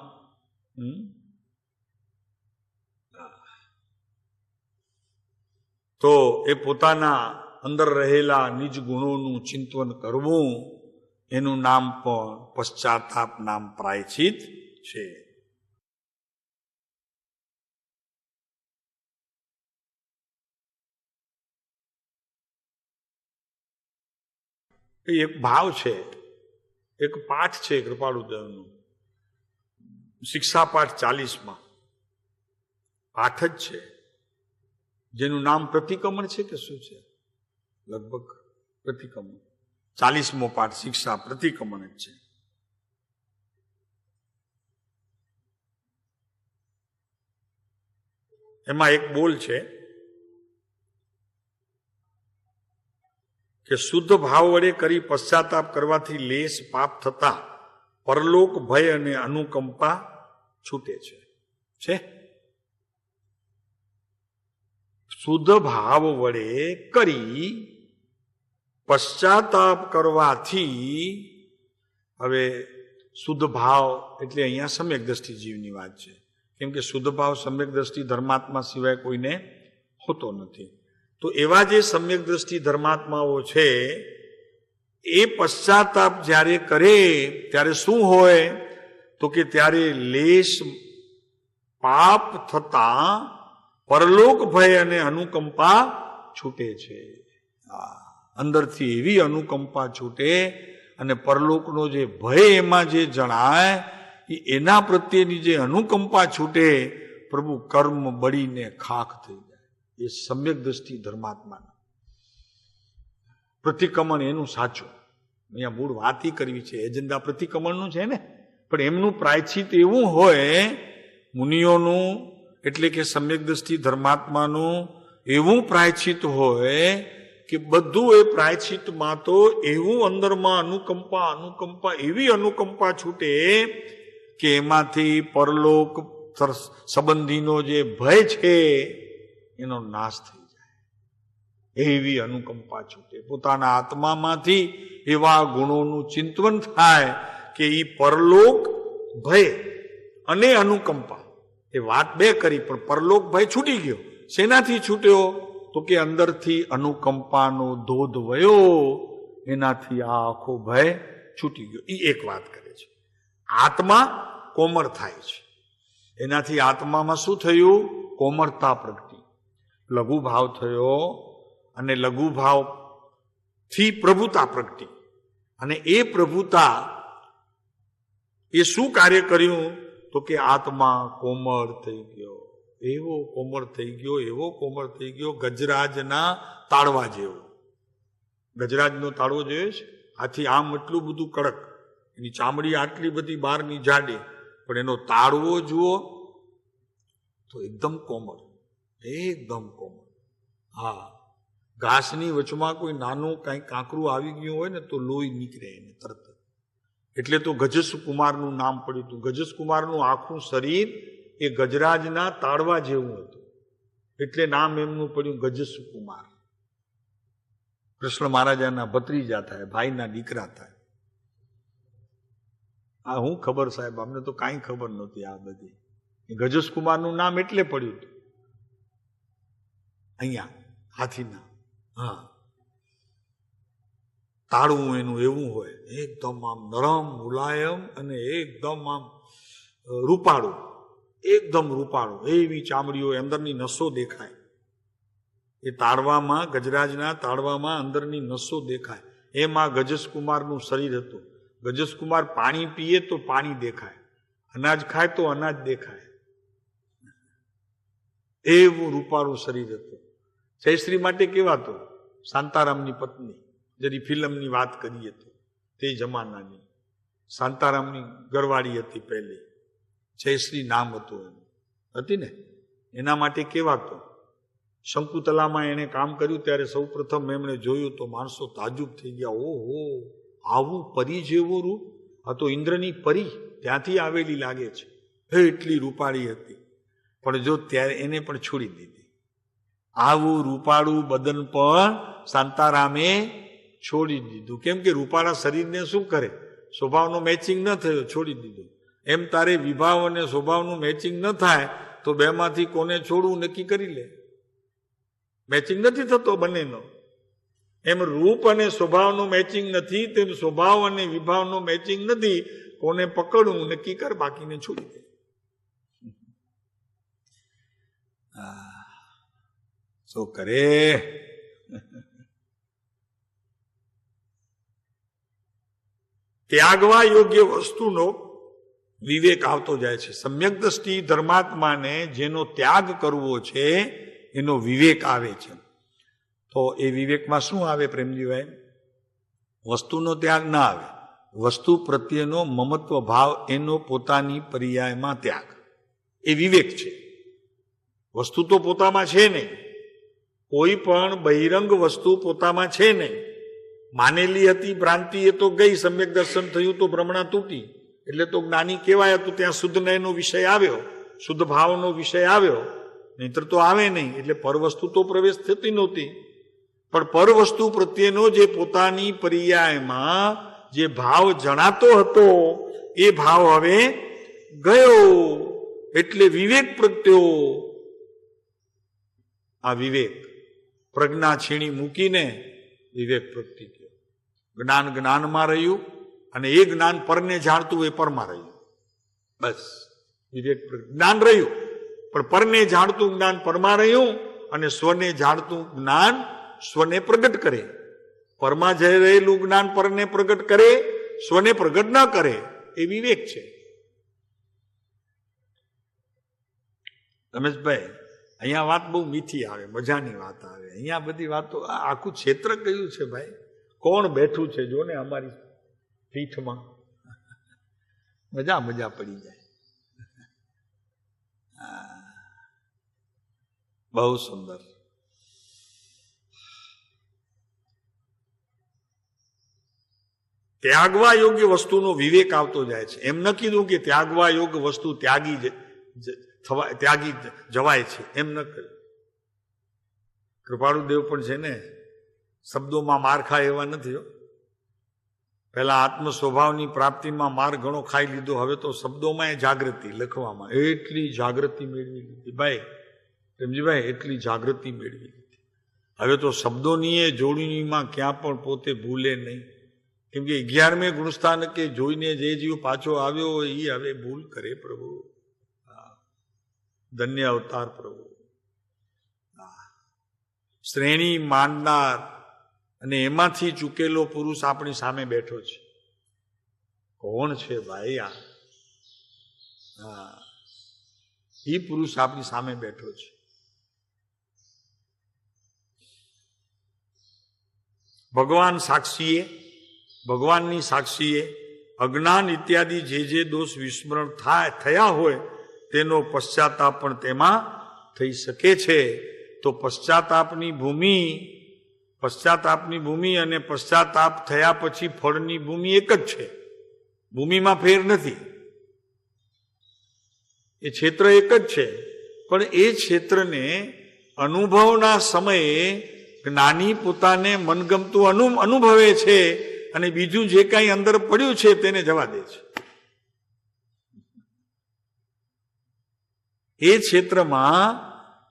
તો એ પોતાના અંદર રહેલા નિજ ગુણોનું ચિંતન કરવું, એનું નામ પણ પશ્ચાતાપ નામ પ્રાયશ્ચિત છે. એક ભાવ છે, એક પાઠ છે કૃપાળુદેવનો, શિક્ષા પાઠ 40માં પાઠ જ છે, જેનું નામ પ્રતિક્રમણ છે કે શું છે? લગભગ પ્રતિક્રમણ. 40મો પાઠ શિક્ષા પ્રતિક્રમણ જ છે. એમાં એક બોલ છે કે શુદ્ધ ભાવ વડે કરી પશ્ચાતાપ કરવાથી લેશ પાપ થતા પરલોક ભય અને અનુકંપા છૂટે છે. શુદ્ધ ભાવ વડે કરી પશ્ચાતાપ કરવાથી, હવે શુદ્ધ ભાવ એટલે અહીંયા સમ્યક દ્રષ્ટિ જીવની વાત છે, કેમ કે શુદ્ધ ભાવ સમ્યક દ્રષ્ટિ ધર્માત્મા સિવાય કોઈને હોતો નથી. તો એવા જે સમ્યક દ્રષ્ટિ ધર્માત્માઓ છે એ પશ્ચાતાપ જ્યારે કરે ત્યારે શું હોય? તો કે ત્યારે લેશ પાપ થતા પરલોક ભય અને અનુકંપા છૂટે છે. અંદરથી એવી અનુકંપા છૂટે અને પરલોકનો જે ભય એમાં જે જણાય એના પ્રત્યેની જે અનુકંપા છૂટે, પ્રભુ કર્મ બળીને ખાખ થઈ જાય. એ સમ્યક દ્રષ્ટિ ધર્માત્માનું પ્રતિક્રમણ એનું સાચું. અહીંયા મૂળ વાત કરવી છે, એજન્ડા પ્રતિક્રમણનું છે ને, પણ એમનું પ્રાયશ્ચિત એવું હોય, મુનિઓનું એટલે કે સમ્યક દ્રષ્ટિ ધર્માત્માનું એવું પ્રાયશ્ચિત હોય કે બધું એ પ્રાયશ્ચિતમાં તો એવું અંદરમાં અનુકંપા એવી અનુકંપા છૂટે કે એમાંથી પરલોક સંબંધીનો જે ભય છે એનો નાશ થઈ જાય. એવી અનુકંપા છૂટે. પોતાના આત્મામાંથી એવા ગુણોનું ચિંતન થાય કે એ પરલોક ભય અને અનુકંપા, એ વાત બે કરી, પણ પરલોક ભય છૂટી ગયો. શેનાથી છૂટ્યો? તો કે અંદરથી અનુકંપાનો ધોધ વયો, એનાથી આ આખો ભય છૂટી ગયો. એ એક વાત કરે છે. આત્મા કોમળ થાય છે. એનાથી આત્મામાં શું થયું? કોમળતા પ્રગટી, લઘુભાવ થયો, અને લઘુભાવથી પ્રભુતા પ્રગટી. અને એ પ્રભુતા એ શું કાર્ય કર્યું? તો કે આત્મા કોમળ થઈ ગયો. એવો કોમળ થઈ ગયો ગજરાજના તાળવા જેવો. ગજરાજનો તાળવો જોયો છે? આથી આમ એટલું બધું કડક, એની ચામડી આટલી બધી બહારની જાડી, પણ એનો તાળવો જુઓ તો એકદમ કોમળ. હા, ઘાસની વચમાં કોઈ નાનું કાંઈ કાંકરું આવી ગયું હોય ને તો લોહી નીકળે એને તરત. એટલે તો ગજસ કુમારનું નામ પડ્યું હતું. ગજસ કુમારનું આખું શરીર એ ગજરાજના તાળવા જેવું હતું, એટલે નામ એમનું પડ્યું ગજસ કુમાર. કૃષ્ણ મહારાજાના ભત્રીજા થાય, ભાઈના દીકરા થાય. આ હું ખબર સાહેબ, અમને તો કાંઈ ખબર નહોતી આ બધી. ગજસ કુમારનું નામ એટલે પડ્યું હતું અહીંયા હાથીના. હા, તાળવું એનું એવું હોય, એકદમ આમ નરમ મુલાયમ અને એકદમ આમ રૂપાળું, એવી ચામડીઓ, અંદરની નસો દેખાય. એ તાળવામાં, ગજરાજના તાળવામાં અંદરની નસો દેખાય. એમાં ગજસકુમારનું શરીર હતું. ગજસકુમાર પાણી પીએ તો પાણી દેખાય, અનાજ ખાય તો અનાજ દેખાય. એવું રૂપાળું શરીર હતું. જયશ્રી માટે કેવા તો? શાંતારામની પત્ની, જરી ફિલ્મની વાત કરીએ તો તે જમાનાની શાંતારામની ઘરવાળી હતી પહેલી, જયશ્રી નામ હતું એનું, હતી ને. એના માટે કેવા તો? શંકુતલામાં એને કામ કર્યું ત્યારે સૌ પ્રથમ એમણે જોયું તો માણસો તાજુબ થઈ ગયા. ઓહો, આવું પરી જેવું રૂપ! આ તો ઇન્દ્રની પરી ત્યાંથી આવેલી લાગે છે. એટલી રૂપાળી હતી. પણ જો ત્યારે એને પણ છોડી દીધી. આવું રૂપાળું બદન પણ શાંતારામે છોડી દીધું. કેમ કે રૂપાળા શરીરને શું કરે? સ્વભાવનો મેચિંગ ન થયો, છોડી દીધું. એમ તારે વિભાવ અને સ્વભાવનું મેચિંગ ન થાય તો બેમાંથી કોને છોડવું નક્કી કરી લે. મેચિંગ નથી થતો બંનેનો. એમ રૂપ અને સ્વભાવનું મેચિંગ નથી, તેમ સ્વભાવ અને વિભાવનું મેચિંગ નથી. કોને પકડવું નક્કી કર, બાકીને છોડી દે. શું કરે? ત્યાગવા યોગ્ય વસ્તુનો વિવેક આવતો જાય છે. સમ્યક દ્રષ્ટિ ધર્માત્માને જેનો ત્યાગ કરવો છે એનો વિવેક આવે છે. તો એ વિવેકમાં શું આવે પ્રેમજીભાઈ? વસ્તુનો ત્યાગ ના આવે, વસ્તુ પ્રત્યેનો મમત્વ ભાવ, એનો પોતાની પર્યાયમાં ત્યાગ, એ વિવેક છે. વસ્તુ તો પોતામાં છે નહીં, કોઈ પણ બહિરંગ વસ્તુ પોતામાં છે નહીં. માનેલી હતી ભ્રાંતિ, એ તો ગઈ. સમ્યક દર્શન થયું તો ભ્રમણા તૂટી, એટલે તો જ્ઞાની કહેવાય હતું. ત્યાં શુદ્ધ નયનો વિષય આવ્યો, શુદ્ધ ભાવનો વિષય આવ્યો, નહીતર તો આવે નહીં. એટલે પરવસ્તુ તો પ્રવેશ થતી નહોતી. પણ પરવસ્તુ પ્રત્યેનો જે પોતાની પર્યાયમાં જે ભાવ જણાતો હતો એ ભાવ હવે ગયો, એટલે વિવેક પ્રત્યો. આ વિવેક પ્રજ્ઞા છીણી મૂકીને વિવેક પ્રગટી ગયો. જ્ઞાન જ્ઞાનમાં રહ્યું અને એ જ્ઞાન પરને જાણતું એ પરમાં રહ્યું. બસ વિવેક જ્ઞાન રહ્યું પણ પરને જાણતું જ્ઞાન પરમાં રહ્યું અને સ્વને જાણતું જ્ઞાન સ્વને પ્રગટ કરે. પરમાં જઈ રહેલું જ્ઞાન પરને પ્રગટ કરે, સ્વને પ્રગટ ન કરે, એ વિવેક છે. રમેશભાઈ, અહીંયા વાત બહુ મીઠી આવે, મજાની વાત આવે. અહીંયા બધી વાતો, આખું ક્ષેત્ર કયું છે ભાઈ, કોણ બેઠું છે જો ને અમારી પીઠમાં. મજા મજા પડી જાય. બહુ સુંદર. ત્યાગવા યોગ્ય વસ્તુનો વિવેક આવતો જાય છે. એમ ન કીધું કે ત્યાગવા યોગ્ય વસ્તુ ત્યાગી જવાય છે, એમ ન કહ્યું. કૃપાળુદેવ પણ છે ને શબ્દોમાં માર ખાય એવા નથી. પહેલા આત્મ સ્વભાવની પ્રાપ્તિમાં માર ઘણો ખાઈ લીધો, હવે તો શબ્દોમાં જાગૃતિ, લખવામાં એટલી જાગૃતિ મેળવી લીધી ભાઈ પ્રેમજીભાઈ, એટલી જાગૃતિ મેળવી લીધી. હવે તો શબ્દોની જોડણીમાં ક્યાં પણ પોતે ભૂલે નહીં. કેમ કે 11મે ગુણસ્થાન કે જોઈને જે જીવ પાછો આવ્યો એ હવે ભૂલ કરે. પ્રભુ ધન્ય અવતાર પ્રભુ, શ્રેણી માનનાર અને એમાંથી ચૂકેલો પુરુષ આપણી સામે બેઠો છે. કોણ છે ભાઈ આ? એ પુરુષ આપણી સામે બેઠો છે. ભગવાનની સાક્ષીએ અજ્ઞાન ઇત્યાદિ જે દોષ વિસ્મરણ થયા હોય તેનો પશ્ચાતાપ પણ તેમાં થઈ શકે છે. તો પશ્ચાતાપની ભૂમિ અને પશ્ચાતાપ થયા પછી ફળની ભૂમિ એક જ છે. ભૂમિમાં ફેર નથી. એ ક્ષેત્ર એક જ છે. પણ એ ક્ષેત્રને અનુભવના સમયે જ્ઞાની પોતાને મનગમતું અનુભવે છે અને બીજું જે કાંઈ અંદર પડ્યું છે તેને જવા દે છે. એ ક્ષેત્રમાં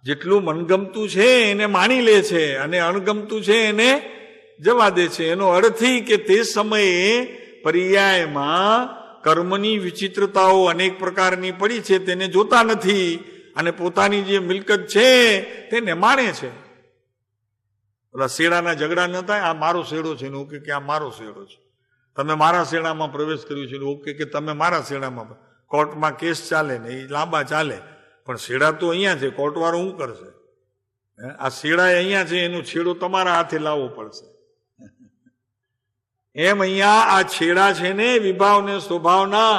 જેટલું મનગમતું છે એને માણી લે છે અને અણગમતું છે એને જવા દે છે. એનો અર્થ કે તે સમયે પર્યાયમાં કર્મની વિચિત્રતાઓ અનેક પ્રકારની પડી છે તેને જોતા નથી અને પોતાની જે મિલકત છે તેને માણે છે. ઓલા શેડાના ઝઘડા ન થાય, આ મારો શેડો છે ને ઓકે કે આ મારો શેડો છે, તમે મારા શેડામાં પ્રવેશ કર્યો છે ઓકે કે તમે મારા શેડામાં. કોર્ટમાં કેસ ચાલે ને એ લાંબા ચાલે, પણ શેડા તો અહીંયા છે, કોર્ટવાળો શું કરશે? આ શેડા અહીંયા છે, એનો છેડો તમારા હાથે લાવવો પડશે. એમ અહીંયા આ છેડા છે ને વિભાવ ને સ્વભાવના,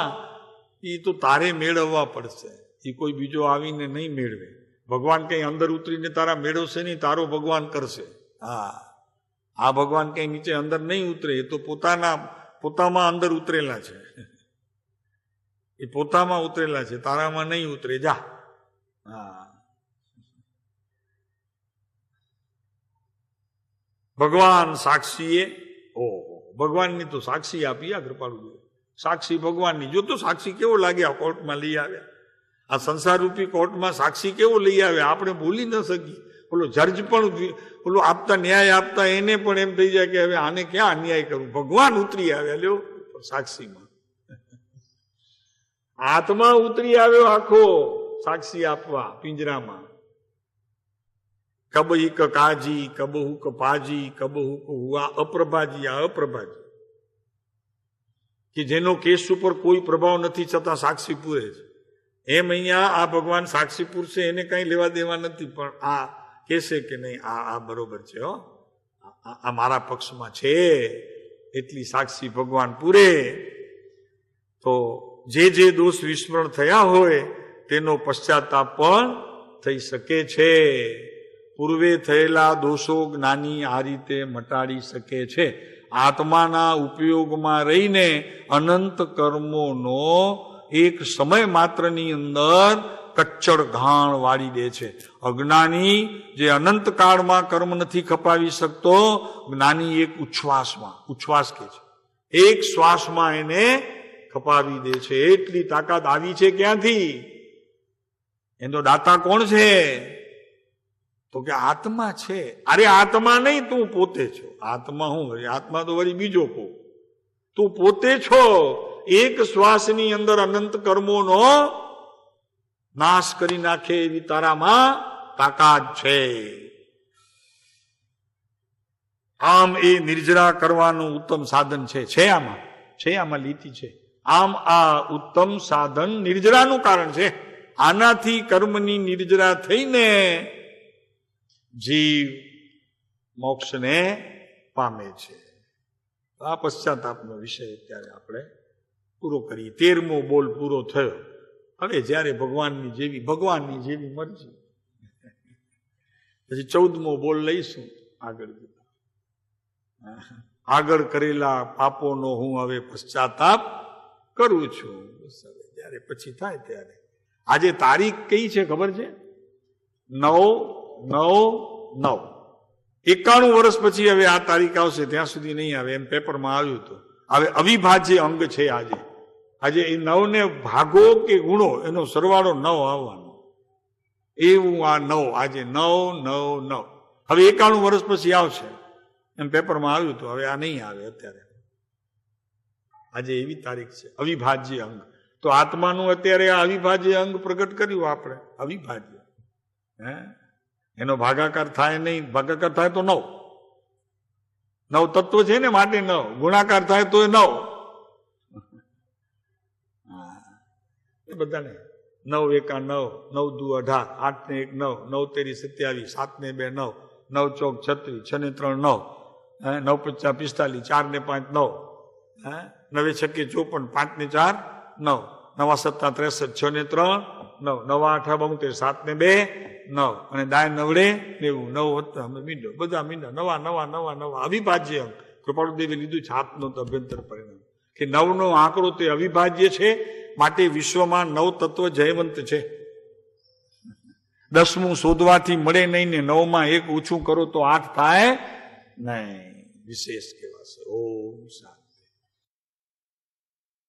એ તો તારે મેળવવા પડશે. એ કોઈ બીજો આવીને નહીં મેળવે. ભગવાન કઈ અંદર ઉતરીને તારા મેળવશે નહીં, તારો ભગવાન કરશે. આ ભગવાન કઈ નીચે અંદર નહીં ઉતરે, એ તો પોતામાં અંદર ઉતરેલા છે. એ પોતામાં ઉતરેલા છે, તારામાં નહીં ઉતરે. જા. ભગવાન સાક્ષીએ, ભગવાનની તો સાક્ષી આપી આ કૃપાળુ. સાક્ષી ભગવાનની. જો તો સાક્ષી કેવો લાગે આ કોર્ટમાં લઈ આવ્યા. આ સંસારરૂપી કોર્ટમાં સાક્ષી કેવો લઈ આવ્યા, આપણે બોલી ન શકીએ. ઓલો જજ પણ ઓલો આપતા ન્યાય આપતા એને પણ એમ થઈ જાય કે હવે આને ક્યાં અન્યાય કરું. ભગવાન ઉતરી આવ્યા લ્યો સાક્ષીમાં. આત્મા ઉતરી આવ્યો આખો સાક્ષી આપવા પિંજરામાં. કબ હિક કાજી, કબ હુક પાજી, કબ હુક હુઆ અપ્રભાજી. આ અપ્રભાજી કે જેનો કેસ ઉપર કોઈ પ્રભાવ નથી છતાં સાક્ષી પૂરે છે. એમ અહીંયા આ ભગવાન સાક્ષી પૂરશે, એને કઈ લેવા દેવા નથી. પણ આ કહેશે કે નહીં આ બરોબર છે, આ મારા પક્ષમાં છે, એટલી સાક્ષી ભગવાન પૂરે. તો જે દોષ વિસ્મરણ થયા હોય તેનો પશ્ચાતાપ પણ થઈ શકે છે. પૂર્વે થયેલા દોષો જ્ઞાની આ રીતે મટાડી શકે છે. આત્માના ઉપયોગમાં રહીને અનંત કર્મોનો એક સમય માત્રની અંદર કચ્ચડ ઘાણ વાળી દે છે. અજ્ઞાની જે અનંત કાળમાં કર્મ નથી ખપાવી શકતો, જ્ઞાની એક ઉચ્છ્વાસ કે છે, એક શ્વાસમાં એને ખપાવી દે છે. એટલી તાકાત આવી છે ક્યાંથી? એનો દાતા કોણ છે? તો કે આત્મા છે. અરે આત્મા નહીં, તું પોતે છો. આત્મા હું? આત્મા તો વળી બીજો કો. તું પોતે છો. એક શ્વાસની અંદર અનંત કર્મોનો નાશ કરી નાખે એવી તારામાં તાકાત છે. આમ એ નિર્જરા કરવાનું ઉત્તમ સાધન છે આમાં લીટી છે. આમ આ ઉત્તમ સાધન નિર્જરાનું કારણ છે. આનાથી કર્મની નિર્જરા થઈને જીવ મોક્ષને પામે છે. આ પશ્ચાતાપનો વિષય અત્યારે આપણે પૂરો કરીએ. 13મો બોલ પૂરો થયો. હવે જ્યારે ભગવાનની જેવી મરજી. પછી 14મો બોલ લઈશું આગળ કરેલા પાપોનો હું હવે પશ્ચાતાપ કરું છું. જ્યારે પછી થાય ત્યારે. આજે તારીખ કઈ છે ખબર છે? 9/9/9. 91 વર્ષ પછી હવે આ તારીખ આવશે. ત્યાં સુધી નહીં આવે એમ પેપરમાં આવ્યું હતું. હવે અવિભાજ્ય અંગ છે આજે એ 9 ને ભાગો કે ગુણો એનો સરવાળો 9 આવવાનો. એવું આ 9 આજે 9/9/9. હવે 91 વર્ષ પછી આવશે એમ પેપરમાં આવ્યું હતું. હવે આ નહીં આવે અત્યારે. આજે એવી તારીખ છે. અવિભાજ્ય અંગ. તો આત્માનું અત્યારે આ અવિભાજ્ય અંગ પ્રગટ કર્યું આપણે. અવિભાજ્ય એનો ભાગાકાર થાય નહીં. ભાગાકાર થાય તો 9 તત્વ છે ને, માટે 9. ગુણાકાર થાય તો 9. એ બધાને 9 એકા 9, 9 દુ 18, 8 ને 1 9, 9 તેરી 27, 7 ને 2 9, 9 ચોક 36, 6 ને 3 9, 9 પંચા 45, 4 ને 5 9, 9 છક્કે 54, 5 ને 4 9, 9 સત્તા 63, 6 ને 3 9, 9 8 72, 7 ને 2 9, અને દાય 9 90, 9 વત્તા મીંડો બધા મીંડા નવા અવિભાજ્ય અંક. કૃપાળુદેવે લીધું છે હાથનો તો અભ્યંતર પરિણામ કે 9નો આંકડો તે અવિભાજ્ય છે. માટે વિશ્વમાં 9 તત્વ જયવંત છે. 10મું શોધવાથી મળે નહીં ને 9માં 1 ઓછું કરો તો 8 થાય નહીં. વિશેષ કહેવાશે. ઓમ શાંતિ.